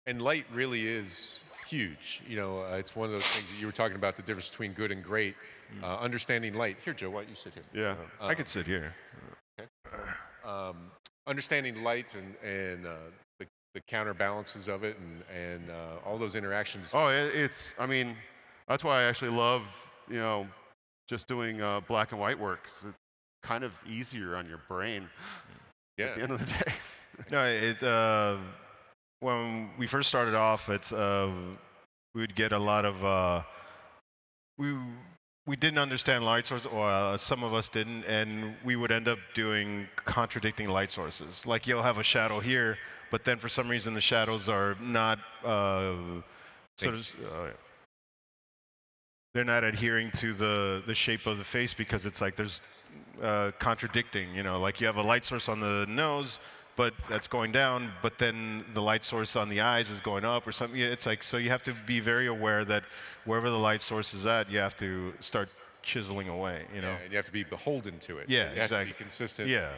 And light really is huge. You know, it's one of those things that you were talking about, the difference between good and great. Understanding light. Here, Joe, why don't you sit here? Yeah. I could sit here. Okay. Understanding light and the counterbalances of it and all those interactions. Oh, I mean, that's why I actually love, just doing black and white work. It's kind of easier on your brain at the end of the day. No, when we first started off, we would get a lot of, we didn't understand light sources, or some of us didn't, and we would end up doing contradicting light sources. Like you'll have a shadow here but then for some reason the shadows are not sort of they're not adhering to the shape of the face, because it's like there's contradicting, you know, like you have a light source on the nose, but that's going down, but then the light source on the eyes is going up or something. It's like, so you have to be very aware that wherever the light source is at, you have to start chiseling away, you know. Yeah, and you have to be beholden to it. Yeah, it has exactly. to be consistent. Yeah.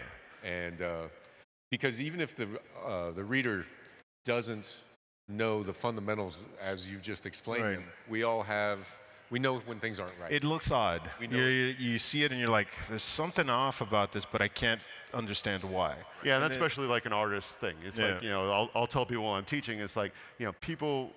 And because even if the reader doesn't know the fundamentals as you've just explained Right. them, we know when things aren't right. It looks odd. We know You see it and you're like, there's something off about this, but I can't understand why. Yeah, and that's especially like an artist thing. It's like, you know, I'll tell people while I'm teaching, it's like, you know, people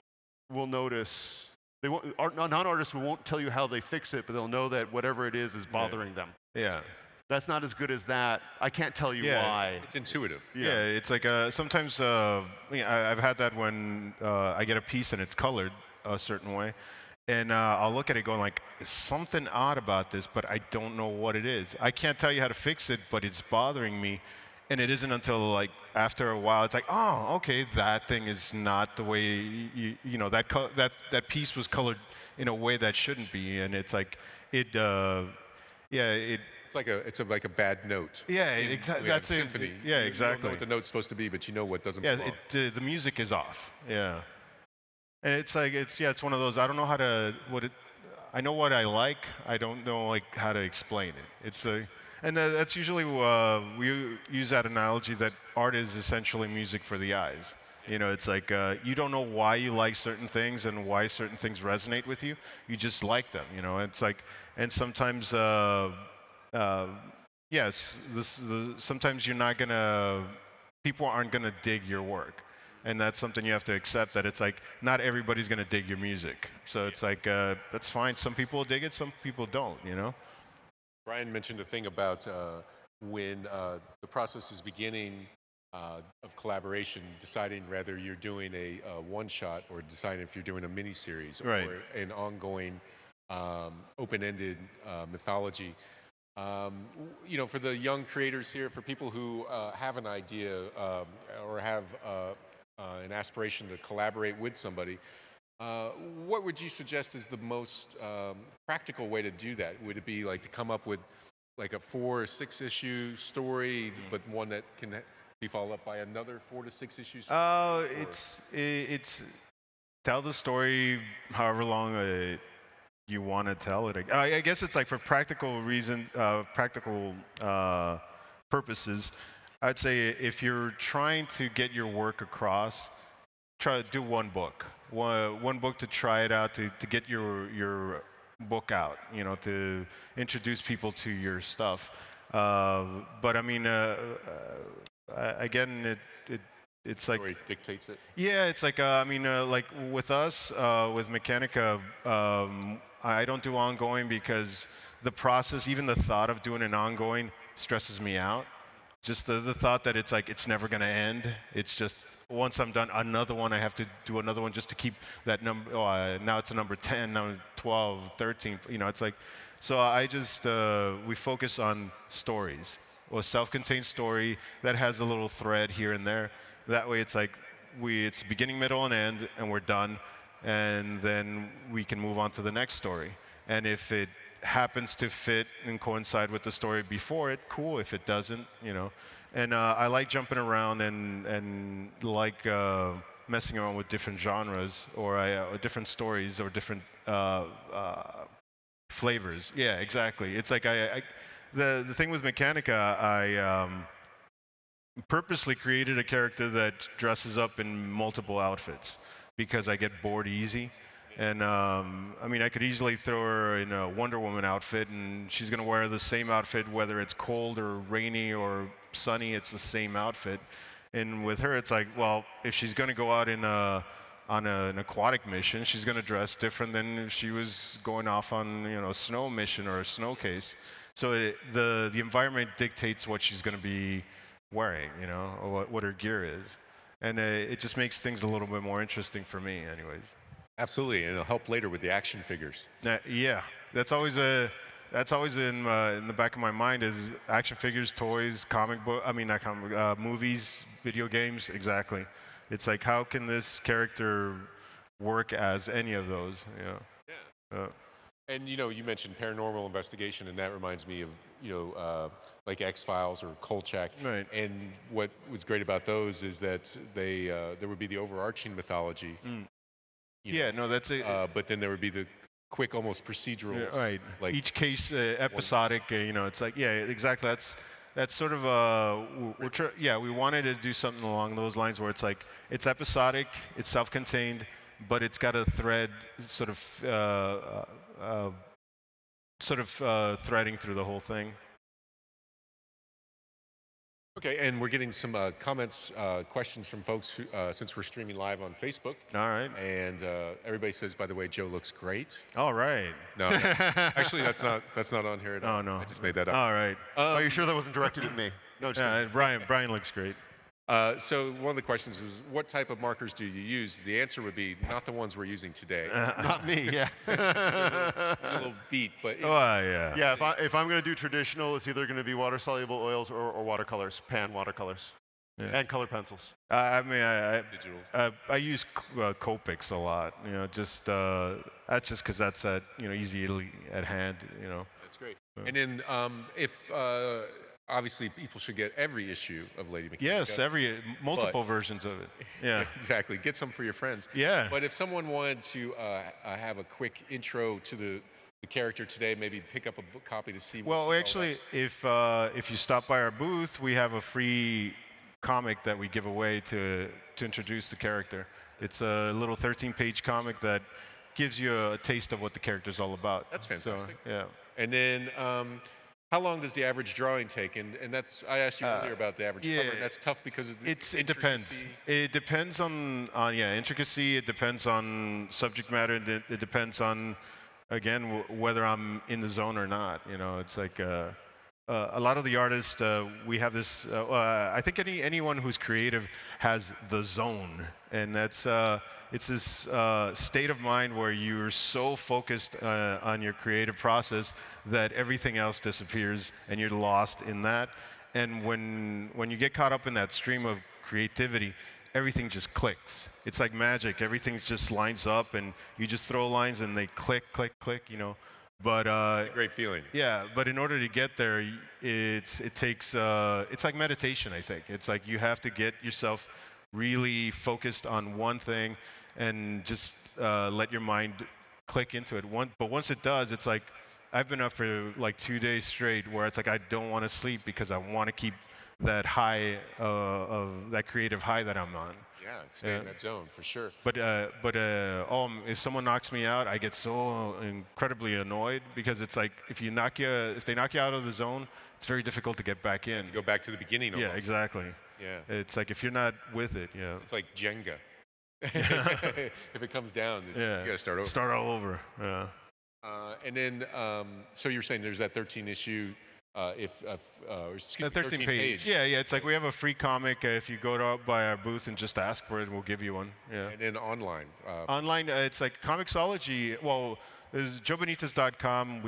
will notice, they won't, non-artists won't tell you how they fix it, but they'll know that whatever it is bothering them. Yeah. That's not as good as that. I can't tell you why. It's intuitive. Yeah, it's like sometimes I've had that when I get a piece and it's colored a certain way, and I'll look at it going like, there's something odd about this, but I don't know what it is. I can't tell you how to fix it, but it's bothering me. And it isn't until like after a while, it's like, oh, okay, that thing is not the way you know, that piece was colored in a way that shouldn't be, and it's like it's like a bad note. Yeah, exactly. That's it. Symphony. Yeah, You exactly. don't know what the note's supposed to be, but you know what doesn't Yeah, belong. the music is off. Yeah, and it's like it's one of those. I don't know how to I know what I like. I don't know like how to explain it. It's a and that's usually we use that analogy that art is essentially music for the eyes. You know, it's like you don't know why you like certain things and why certain things resonate with you. You just like them. You know, it's like, and sometimes yes, sometimes you're not gonna, people aren't gonna dig your work, and that's something you have to accept, that it's like not everybody's gonna dig your music. So it's like that's fine. Some people dig it, some people don't. You know. Brian mentioned a thing about when the process is beginning of collaboration, deciding whether you're doing a one-shot or deciding if you're doing a mini-series or an ongoing open-ended mythology. You know, for the young creators here, for people who have an idea or have an aspiration to collaborate with somebody, what would you suggest is the most practical way to do that? Would it be like to come up with like a 4 or 6 issue story, but one that can be followed up by another 4 to 6 issue story? It's tell the story however long you want to tell it. I guess it's like for practical purposes. I'd say if you're trying to get your work across, try to do one book to try it out, to get your book out, you know, to introduce people to your stuff. But I mean, again, it's like story dictates it. Yeah, it's like I mean, like with us, with Mechanika, I don't do ongoing because the process, even the thought of doing an ongoing, stresses me out. Just the thought that it's like it's never going to end. It's just once I'm done another one, I have to do another one just to keep that number. Now it's a number 10, now 12, 13. You know, it's like, so I just we focus on stories, or a self-contained story that has a little thread here and there. That way, it's like it's beginning, middle, and end, and we're done, and then we can move on to the next story. And if it happens to fit and coincide with the story before it, cool. If it doesn't, you know. And I like jumping around and like messing around with different genres or different stories or different flavors. Yeah, exactly. It's like the thing with Mechanika, I purposely created a character that dresses up in multiple outfits because I get bored easy. And I mean, I could easily throw her in a Wonder Woman outfit, and she's going to wear the same outfit whether it's cold or rainy or sunny. It's the same outfit. And with her, it's like, well, if she's going to go out in on an aquatic mission, she's going to dress different than if she was going off on, you know, a snow mission or a snow case. So the environment dictates what she's going to be wearing, you know, or what her gear is. And it just makes things a little bit more interesting for me, anyways. Absolutely, and it'll help later with the action figures. Yeah, that's always a that's always in the back of my mind is action figures, toys, comic book. I mean, not comic, movies, video games. Exactly. It's like how can this character work as any of those? Yeah. And you mentioned paranormal investigation, and that reminds me of like X-Files or Kolchak. Right. And what was great about those is that there would be the overarching mythology. Yeah, no, that's it. But then there would be the quick, almost procedurals. Yeah, right. Like each case episodic. It's like exactly. That's sort of we wanted to do something along those lines where it's like it's episodic, it's self-contained, but it's got a thread sort of threading through the whole thing. Okay, and we're getting some comments, questions from folks who, since we're streaming live on Facebook. All right. And everybody says, by the way, Joe looks great. All right. No, actually, that's not on here at all. Oh no, I just made that up. All right. Are you sure that wasn't directed at me? No, just Brian looks great. So one of the questions was, what type of markers do you use? The answer would be not the ones we're using today. not me. Yeah. a little beat, but yeah. Yeah. If I'm going to do traditional, it's either going to be water soluble oils or watercolors, pan watercolors, and color pencils. I mean, digital. I use Copics a lot. That's just because that's easily at hand. That's great. And then if obviously, people should get every issue of Lady Mechanika. Yes, multiple versions of it. Yeah, exactly. Get some for your friends. Yeah. But if someone wanted to have a quick intro to the character today, maybe pick up a book copy to see. Well, actually, if you stop by our booth, we have a free comic that we give away to introduce the character. It's a little 13-page comic that gives you a taste of what the character's all about. That's fantastic. So, yeah. And then. How long does the average drawing take? And that's I asked you earlier about the average cover. And that's tough because it depends. It depends on intricacy. It depends on subject matter. It depends on again whether I'm in the zone or not. It's like a lot of the artists we have this. I think anyone who's creative has the zone, and that's it's this state of mind where you're so focused on your creative process that everything else disappears and you're lost in that. And when you get caught up in that stream of creativity, everything just clicks. It's like magic. Everything just lines up and you just throw lines and they click, click, click, But it's a great feeling. Yeah, but in order to get there, it takes it's like meditation, I think. It's like you have to get yourself really focused on one thing and just let your mind click into it. But once it does, it's like I've been up for like 2 days straight where it's like I don't want to sleep because I want to keep that high of that creative high that I'm on. Yeah, stay in that zone for sure. But if someone knocks me out, I get so incredibly annoyed because it's like if they knock you out of the zone, it's very difficult to get back in. To go back to the beginning. Almost. Yeah, exactly. Yeah. It's like if you're not with it, It's like Jenga. If it comes down, you got to start over. Start all over. Yeah. And then, so you're saying there's that 13 issue. 13 page. Yeah. It's like we have a free comic. If you go by our booth and just ask for it, we'll give you one. Yeah. And then online. Online, it's like Comixology. Well, there's joebenitez.com.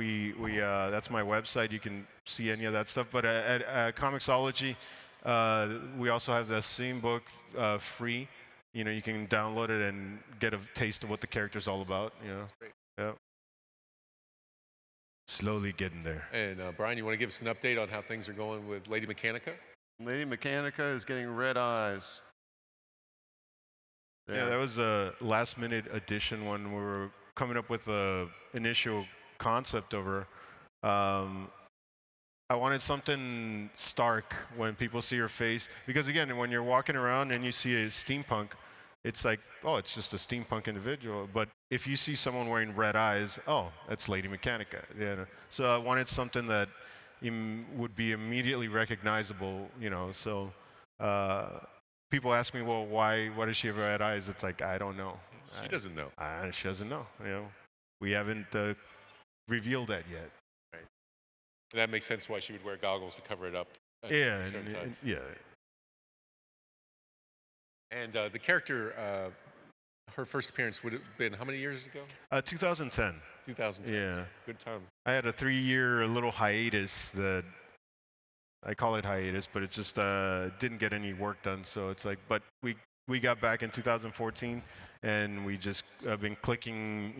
That's my website. You can see any of that stuff. But at Comixology, we also have the same book free. You can download it and get a taste of what the character's all about. That's great. Yeah. Slowly getting there. And Brian, you want to give us an update on how things are going with Lady Mechanika? Lady Mechanika is getting red eyes. There. Yeah, that was a last-minute addition when we were coming up with the initial concept of her. I wanted something stark when people see her face. Because again, when you're walking around and you see a steampunk, it's like, oh, it's just a steampunk individual. But if you see someone wearing red eyes, oh, that's Lady Mechanika. Yeah. So I wanted something that would be immediately recognizable, So people ask me, well, why does she have red eyes? It's like, I don't know. She doesn't know. She doesn't know. We haven't revealed that yet. Right. And that makes sense why she would wear goggles to cover it up. Yeah. And the character her first appearance would have been how many years ago? 2010. 2010. Yeah. Good time. I had a 3-year little hiatus that I call it hiatus, but it just didn't get any work done. So it's like, but we got back in 2014, and we just been clicking,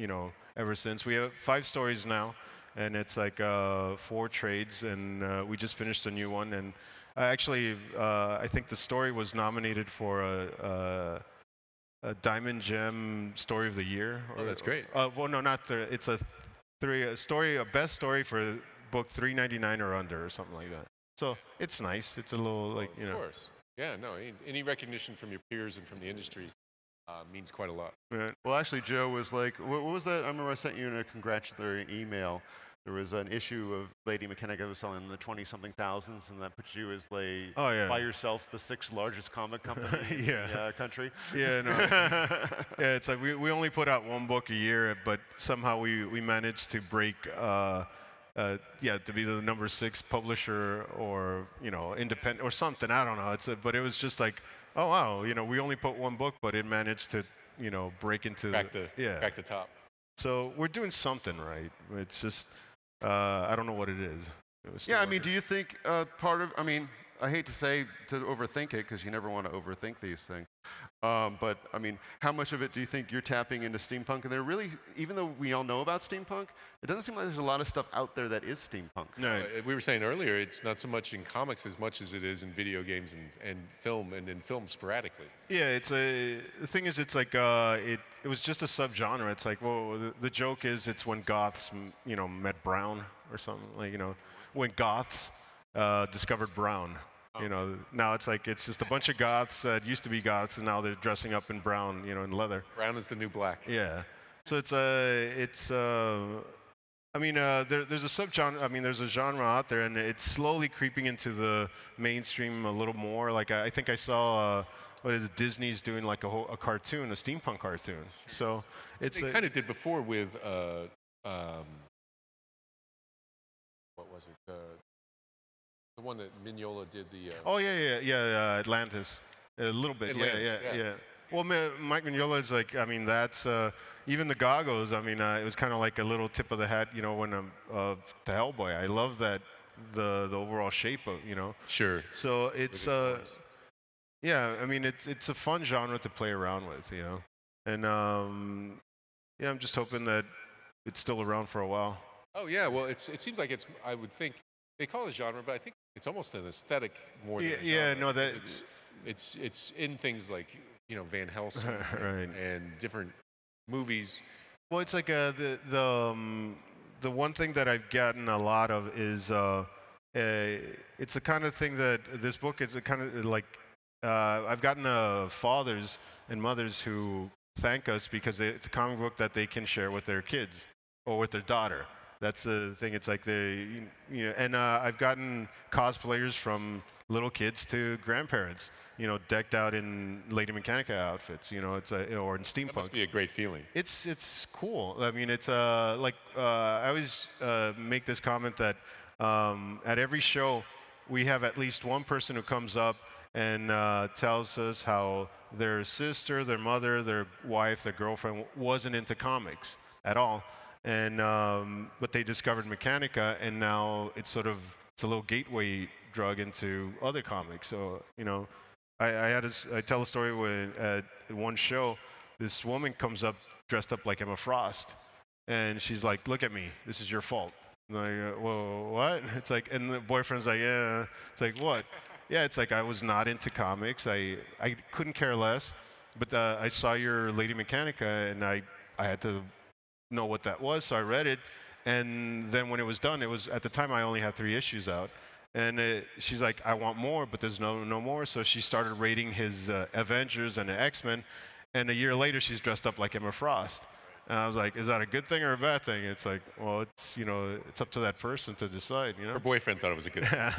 ever since. We have 5 stories now, and it's like 4 trades, and we just finished a new one. And actually, I think the story was nominated for a Diamond Gem Story of the Year. Oh, that's great. Well, no, not it's a best story for book 399 or under, or something like that. So it's nice. It's a little like, Of course. Yeah, no, any recognition from your peers and from the industry means quite a lot. Right. Well, actually, Joe was like, what was that? I remember I sent you a congratulatory email. There was an issue of Lady Mechanika that was selling in the 20-something thousands, and that puts you as like, by yourself, the 6th largest comic company in the country. Yeah, no. Yeah, it's like we only put out 1 book a year, but somehow we managed to break, to be the number 6 publisher, or independent or something. I don't know. But it was just like, oh wow, we only put 1 book, but it managed to break into crack the top. So we're doing something right. It's just I don't know what it is. Yeah, I mean, do you think part of, I mean, I hate to say to overthink it, because you never want to overthink these things. But I mean, how much of it do you think you're tapping into steampunk? And there really, even though we all know about steampunk, it doesn't seem like there's a lot of stuff out there that is steampunk. No, we were saying earlier, it's not so much in comics as much as it is in video games and film, and in film sporadically. Yeah, the thing is, it's like it was just a subgenre. It's like, well, the joke is it's when goths met Brown or something, like when goths discovered Brown. Now it's like it's just a bunch of goths that used to be goths, and now they're dressing up in brown, in leather. Brown is the new black. Yeah. So there's a subgenre. I mean, there's a genre out there, and it's slowly creeping into the mainstream a little more. Like I think I saw what is it? Disney's doing like a cartoon, a steampunk cartoon. So they kind of did before with what was it? The one that Mignola did Atlantis. A little bit, Atlantis, yeah. Well, Mike Mignola is like, I mean, that's even the goggles. I mean, it was kind of like a little tip of the hat, when to Hellboy. I love that the overall shape of, Sure. So it's yeah. I mean, it's a fun genre to play around with, and I'm just hoping that it's still around for a while. Oh yeah. Well, it seems like it's. I would think they call it genre, but I think it's almost an aesthetic more than a genre. Yeah, no, it's in things like Van Helsing right. and different movies. Well, it's like the one thing that I've gotten a lot of is it's the kind of thing that this book is a kind of like I've gotten fathers and mothers who thank us because it's a comic book that they can share with their kids or with their daughter. That's the thing. It's like and I've gotten cosplayers from little kids to grandparents, decked out in Lady Mechanika outfits, or in steampunk. That must be a great feeling. It's cool. I mean, it's like I always make this comment that at every show we have at least one person who comes up and tells us how their sister, their mother, their wife, their girlfriend wasn't into comics at all. And but they discovered Mechanika, and now it's a little gateway drug into other comics. So I tell a story when at one show, this woman comes up dressed up like Emma Frost, and she's like, "Look at me, this is your fault." And I'm like, "Whoa, what?" It's like, and the boyfriend's like, "Yeah." It's like, "What?" Yeah, it's like I was not into comics. I couldn't care less, but I saw your Lady Mechanika, and I had to know what that was, so I read it, and then when it was done, it was at the time I only had 3 issues out, and she's like, I want more, but there's no more, so she started rating his Avengers and the X-Men, and a year later she's dressed up like Emma Frost, and I was like, is that a good thing or a bad thing? It's like, well, it's it's up to that person to decide. Her boyfriend thought it was a good thing.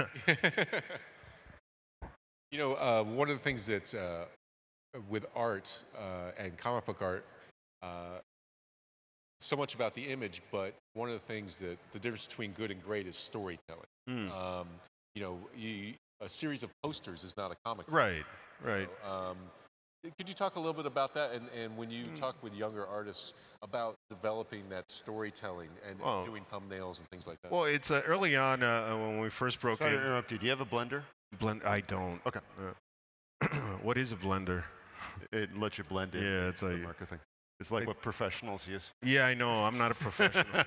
One of the things that with art and comic book art, so much about the image, but one of the things that the difference between good and great is storytelling. A series of posters is not a comic. Right. Could you talk a little bit about that, and when you talk with younger artists about developing that storytelling and doing thumbnails and things like that? Well, it's early on when we first broke Sorry in. to interrupt you. Do you have a blender? I don't. Okay. What is a blender? It lets you blend in. Yeah, it's the like marker thing. It's like what professionals use. Yeah, I know. I'm not a professional.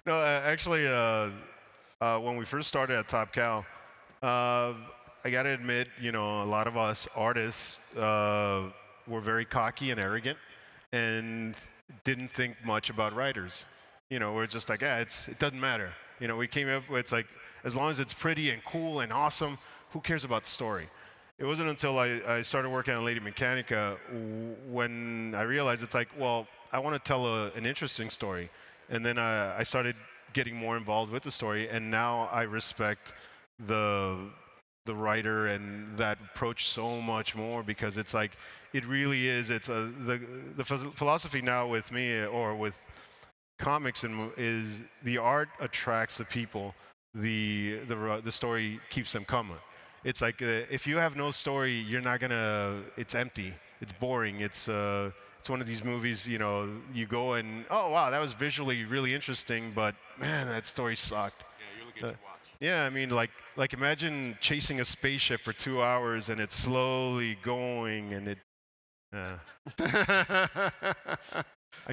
No, actually, when we first started at Top Cow, I got to admit, you know, a lot of us artists were very cocky and arrogant and didn't think much about writers. You know, we're just like, it doesn't matter. You know, we came up with, it's like, as long as it's pretty and cool and awesome, who cares about the story? It wasn't until I started working on Lady Mechanika when I realized it's like, well, I want to tell an interesting story. And then I started getting more involved with the story, and now I respect the writer and that approach so much more, because it's like, it really is, it's the philosophy now with me or with comics is the art attracts the people, the story keeps them coming. It's like if you have no story, you're not gonna. It's empty. It's boring. It's one of these movies. You know, you go and oh wow, that was visually really interesting, but man, that story sucked. Yeah, you're looking to watch. Yeah, I mean, like imagine chasing a spaceship for 2 hours and it's slowly going and it. I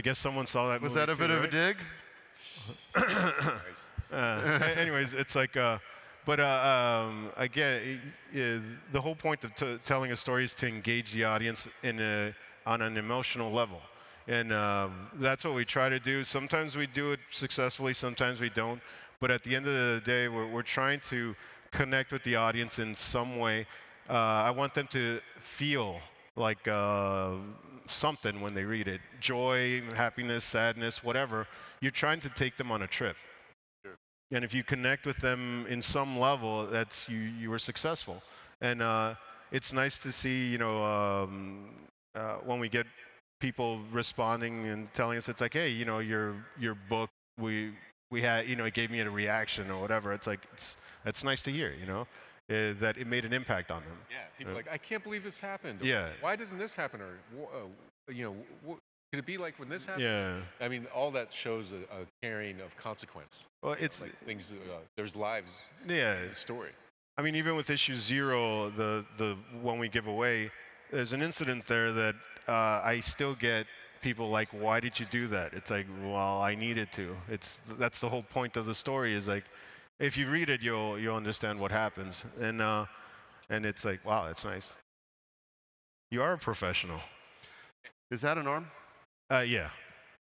guess someone saw that movie. Was that a bit of a dig? Anyways, it's like. But again, the whole point of telling a story is to engage the audience on an emotional level. And that's what we try to do. Sometimes we do it successfully, sometimes we don't. But at the end of the day, we're trying to connect with the audience in some way. I want them to feel like something when they read it. Joy, happiness, sadness, whatever. You're trying to take them on a trip. And if you connect with them in some level, that's you were successful. And it's nice to see, you know, when we get people responding and telling us, it's like, hey, you know, your book, we had, you know, it gave me a reaction or whatever. It's like it's nice to hear, you know, that it made an impact on them. Yeah, people are like, I can't believe this happened. Yeah. Why doesn't this happen? Or you know. Could it be like when this happened? Yeah. I mean, all that shows a caring of consequence. Well, it's like things. There's lives. Yeah. In the story. I mean, even with issue 0, the one we give away, there's an incident there that I still get people like, why did you do that? It's like, well, I needed to. That's the whole point of the story. Is like, if you read it, you'll understand what happens. And it's like, wow, that's nice. You are a professional. Is that an arm? Yeah.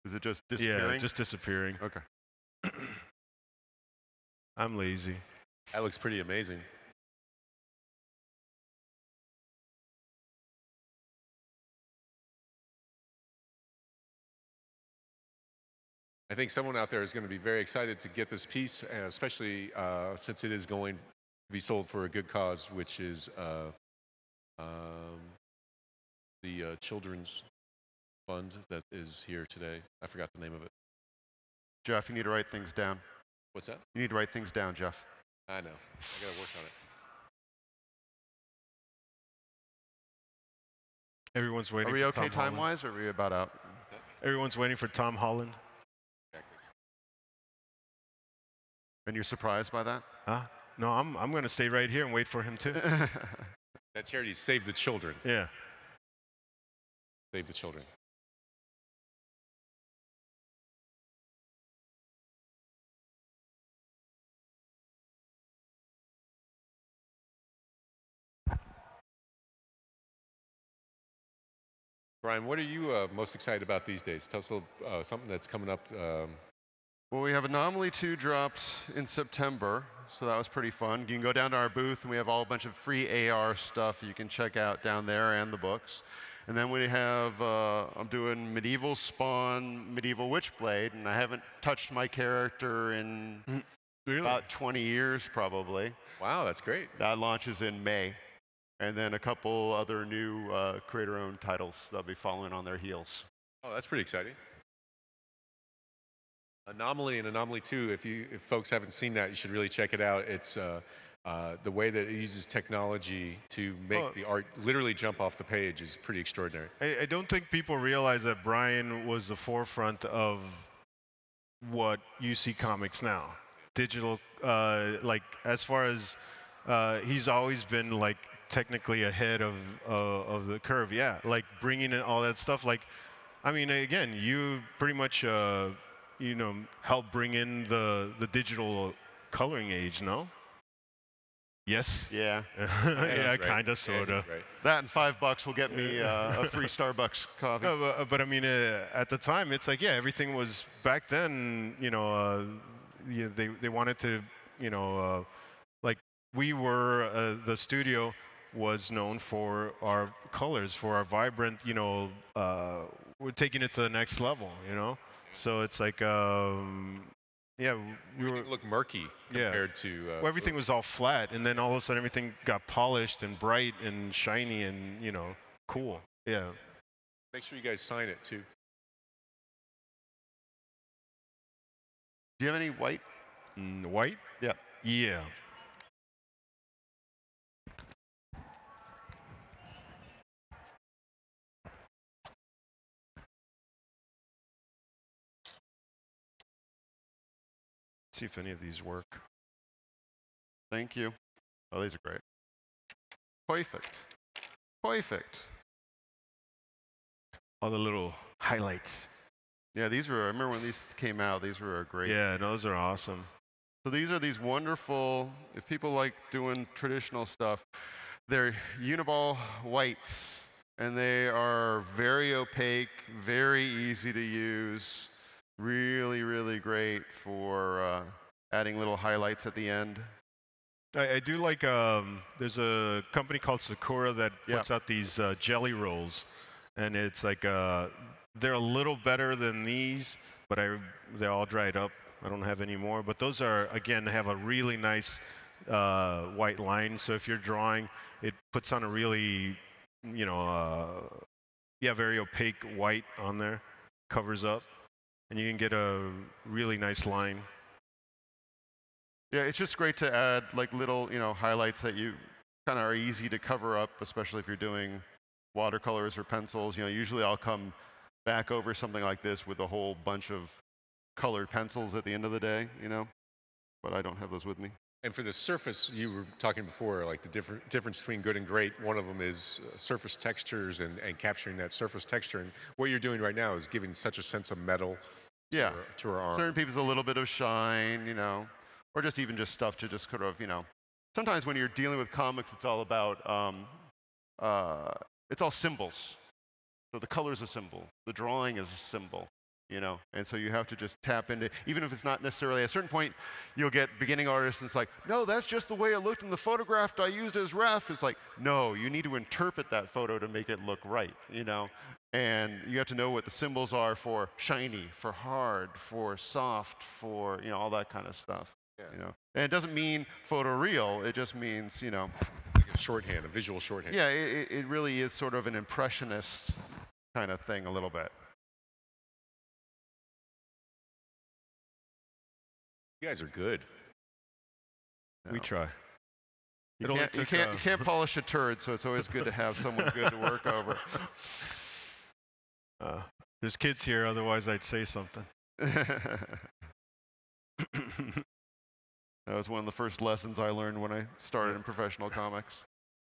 Is it just disappearing? Yeah, just disappearing. Okay. I'm lazy. That looks pretty amazing. I think someone out there is going to be very excited to get this piece, especially since it is going to be sold for a good cause, which is the children's fund that is here today. I forgot the name of it. Jeff, you need to write things down. What's that? You need to write things down, Jeff. I know. I got to work on it. Everyone's waiting. Are we for okay Tom time-wise, or are we about out? Everyone's waiting for Tom Holland. Exactly. And you're surprised by that? Huh? No, I'm going to stay right here and wait for him too. That charity, Save the Children. Yeah. Save the Children. Brian, what are you most excited about these days? Tell us a little, something that's coming up. Well, we have Anomaly 2 dropped in September, so that was pretty fun. You can go down to our booth, and we have all a bunch of free AR stuff you can check out down there, and the books. And then we have, I'm doing Medieval Spawn, Medieval Witchblade, and I haven't touched my character in about 20 years, probably. Wow, that's great. That launches in May. And then a couple other new creator-owned titles that'll be following on their heels. Oh, that's pretty exciting. Anomaly and Anomaly 2, if folks haven't seen that, you should really check it out. It's the way that it uses technology to make the art literally jump off the page is pretty extraordinary. I don't think people realize that Brian was the forefront of what you see comics now. Digital, like as far as he's always been like technically ahead of the curve. Yeah, like bringing in all that stuff. Like, I mean, again, you pretty much you know, helped bring in the digital coloring age, no? Yes. Yeah. Yeah, Right. kind of, sort of. Right. That and $5 will get me a free Starbucks coffee. No, but I mean, at the time, it's like, yeah, everything was back then. You know, yeah, they wanted to, you know, like we were the studio was known for our colors, for our vibrant, you know, we're taking it to the next level, you know. So it's like, yeah, we were. Everything looked murky compared to. Well, everything was all flat, and then all of a sudden everything got polished and bright and shiny and, you know, cool. Yeah. Make sure you guys sign it too. Do you have any white? White? Yeah. Yeah. See if any of these work. Thank you. Oh, these are great. Perfect. Perfect. All the little highlights. Yeah, these were, I remember when these came out, these were great. Yeah, those are awesome. So these are these wonderful, if people like doing traditional stuff, they're uniball whites, and they are very opaque, very easy to use, really, really great for adding little highlights at the end. I do like, there's a company called Sakura that puts out these jelly rolls, and it's like, they're a little better than these, but they're all dried up. I don't have any more, but those are, again, they have a really nice white line. So if you're drawing, it puts on a really, you know, yeah, very opaque white on there, covers up, and you can get a really nice line. Yeah, it's just great to add like little, you know, highlights that you kind of are easy to cover up, especially if you're doing watercolors or pencils. You know, usually I'll come back over something like this with a whole bunch of colored pencils at the end of the day, you know, but I don't have those with me. And for the surface, you were talking before, like the difference between good and great. One of them is surface textures and capturing that surface texture. And what you're doing right now is giving such a sense of metal to our arm. Certain people's a little bit of shine, you know, or just even just stuff to just sort of, you know, sometimes when you're dealing with comics, it's all about, it's all symbols. So the color's a symbol, the drawing is a symbol, you know, and so you have to just tap into, even if it's not necessarily, at a certain point, you'll get beginning artists and it's like, no, that's just the way it looked in the photograph I used as ref. It's like, no, you need to interpret that photo to make it look right, you know, and you have to know what the symbols are for shiny, for hard, for soft, for, you know, all that kind of stuff, you know. And it doesn't mean photoreal, it just means, you know. Like a shorthand, a visual shorthand. Yeah, it really is sort of an impressionist kind of thing a little bit. You guys are good. We try. You can't polish a turd, so it's always good to have someone good to work over. There's kids here, otherwise I'd say something. That was one of the first lessons I learned when I started in professional comics.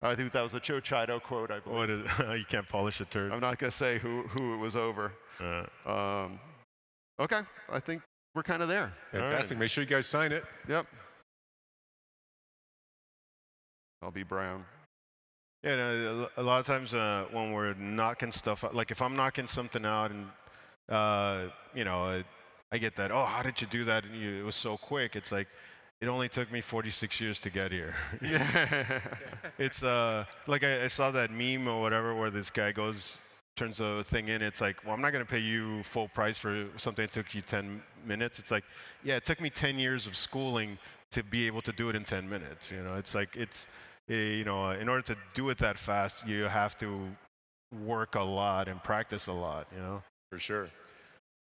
I think that was a Cho Chido quote, I believe. What is you can't polish a turd? I'm not going to say who it was over. Okay, I think we're kind of there. Fantastic. Right. Make sure you guys sign it. Yep. I'll be Brown. Yeah, no, a lot of times when we're knocking stuff out, like if I'm knocking something out and, you know, I get that, oh, how did you do that? And it was so quick. It's like, it only took me 46 years to get here. It's like I saw that meme or whatever where this guy turns a thing in. It's like, well, I'm not going to pay you full price for something that took you 10 minutes. It's like, yeah, it took me 10 years of schooling to be able to do it in 10 minutes. You know, it's like, you know, in order to do it that fast, you have to work a lot and practice a lot, you know? For sure.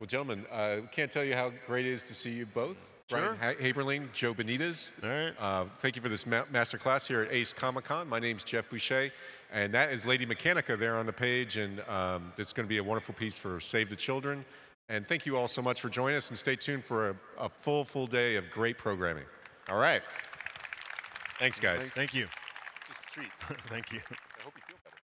Well, gentlemen, can't tell you how great it is to see you both. Brian Haberlin, Joe Benitez. All right. Thank you for this master class here at Ace Comic-Con. My name's Jeff Boucher, and that is Lady Mechanika there on the page, and it's going to be a wonderful piece for Save the Children. And thank you all so much for joining us, and stay tuned for a full day of great programming. All right. Thanks, guys. Thank you. Just a treat. Thank you. I hope you feel better.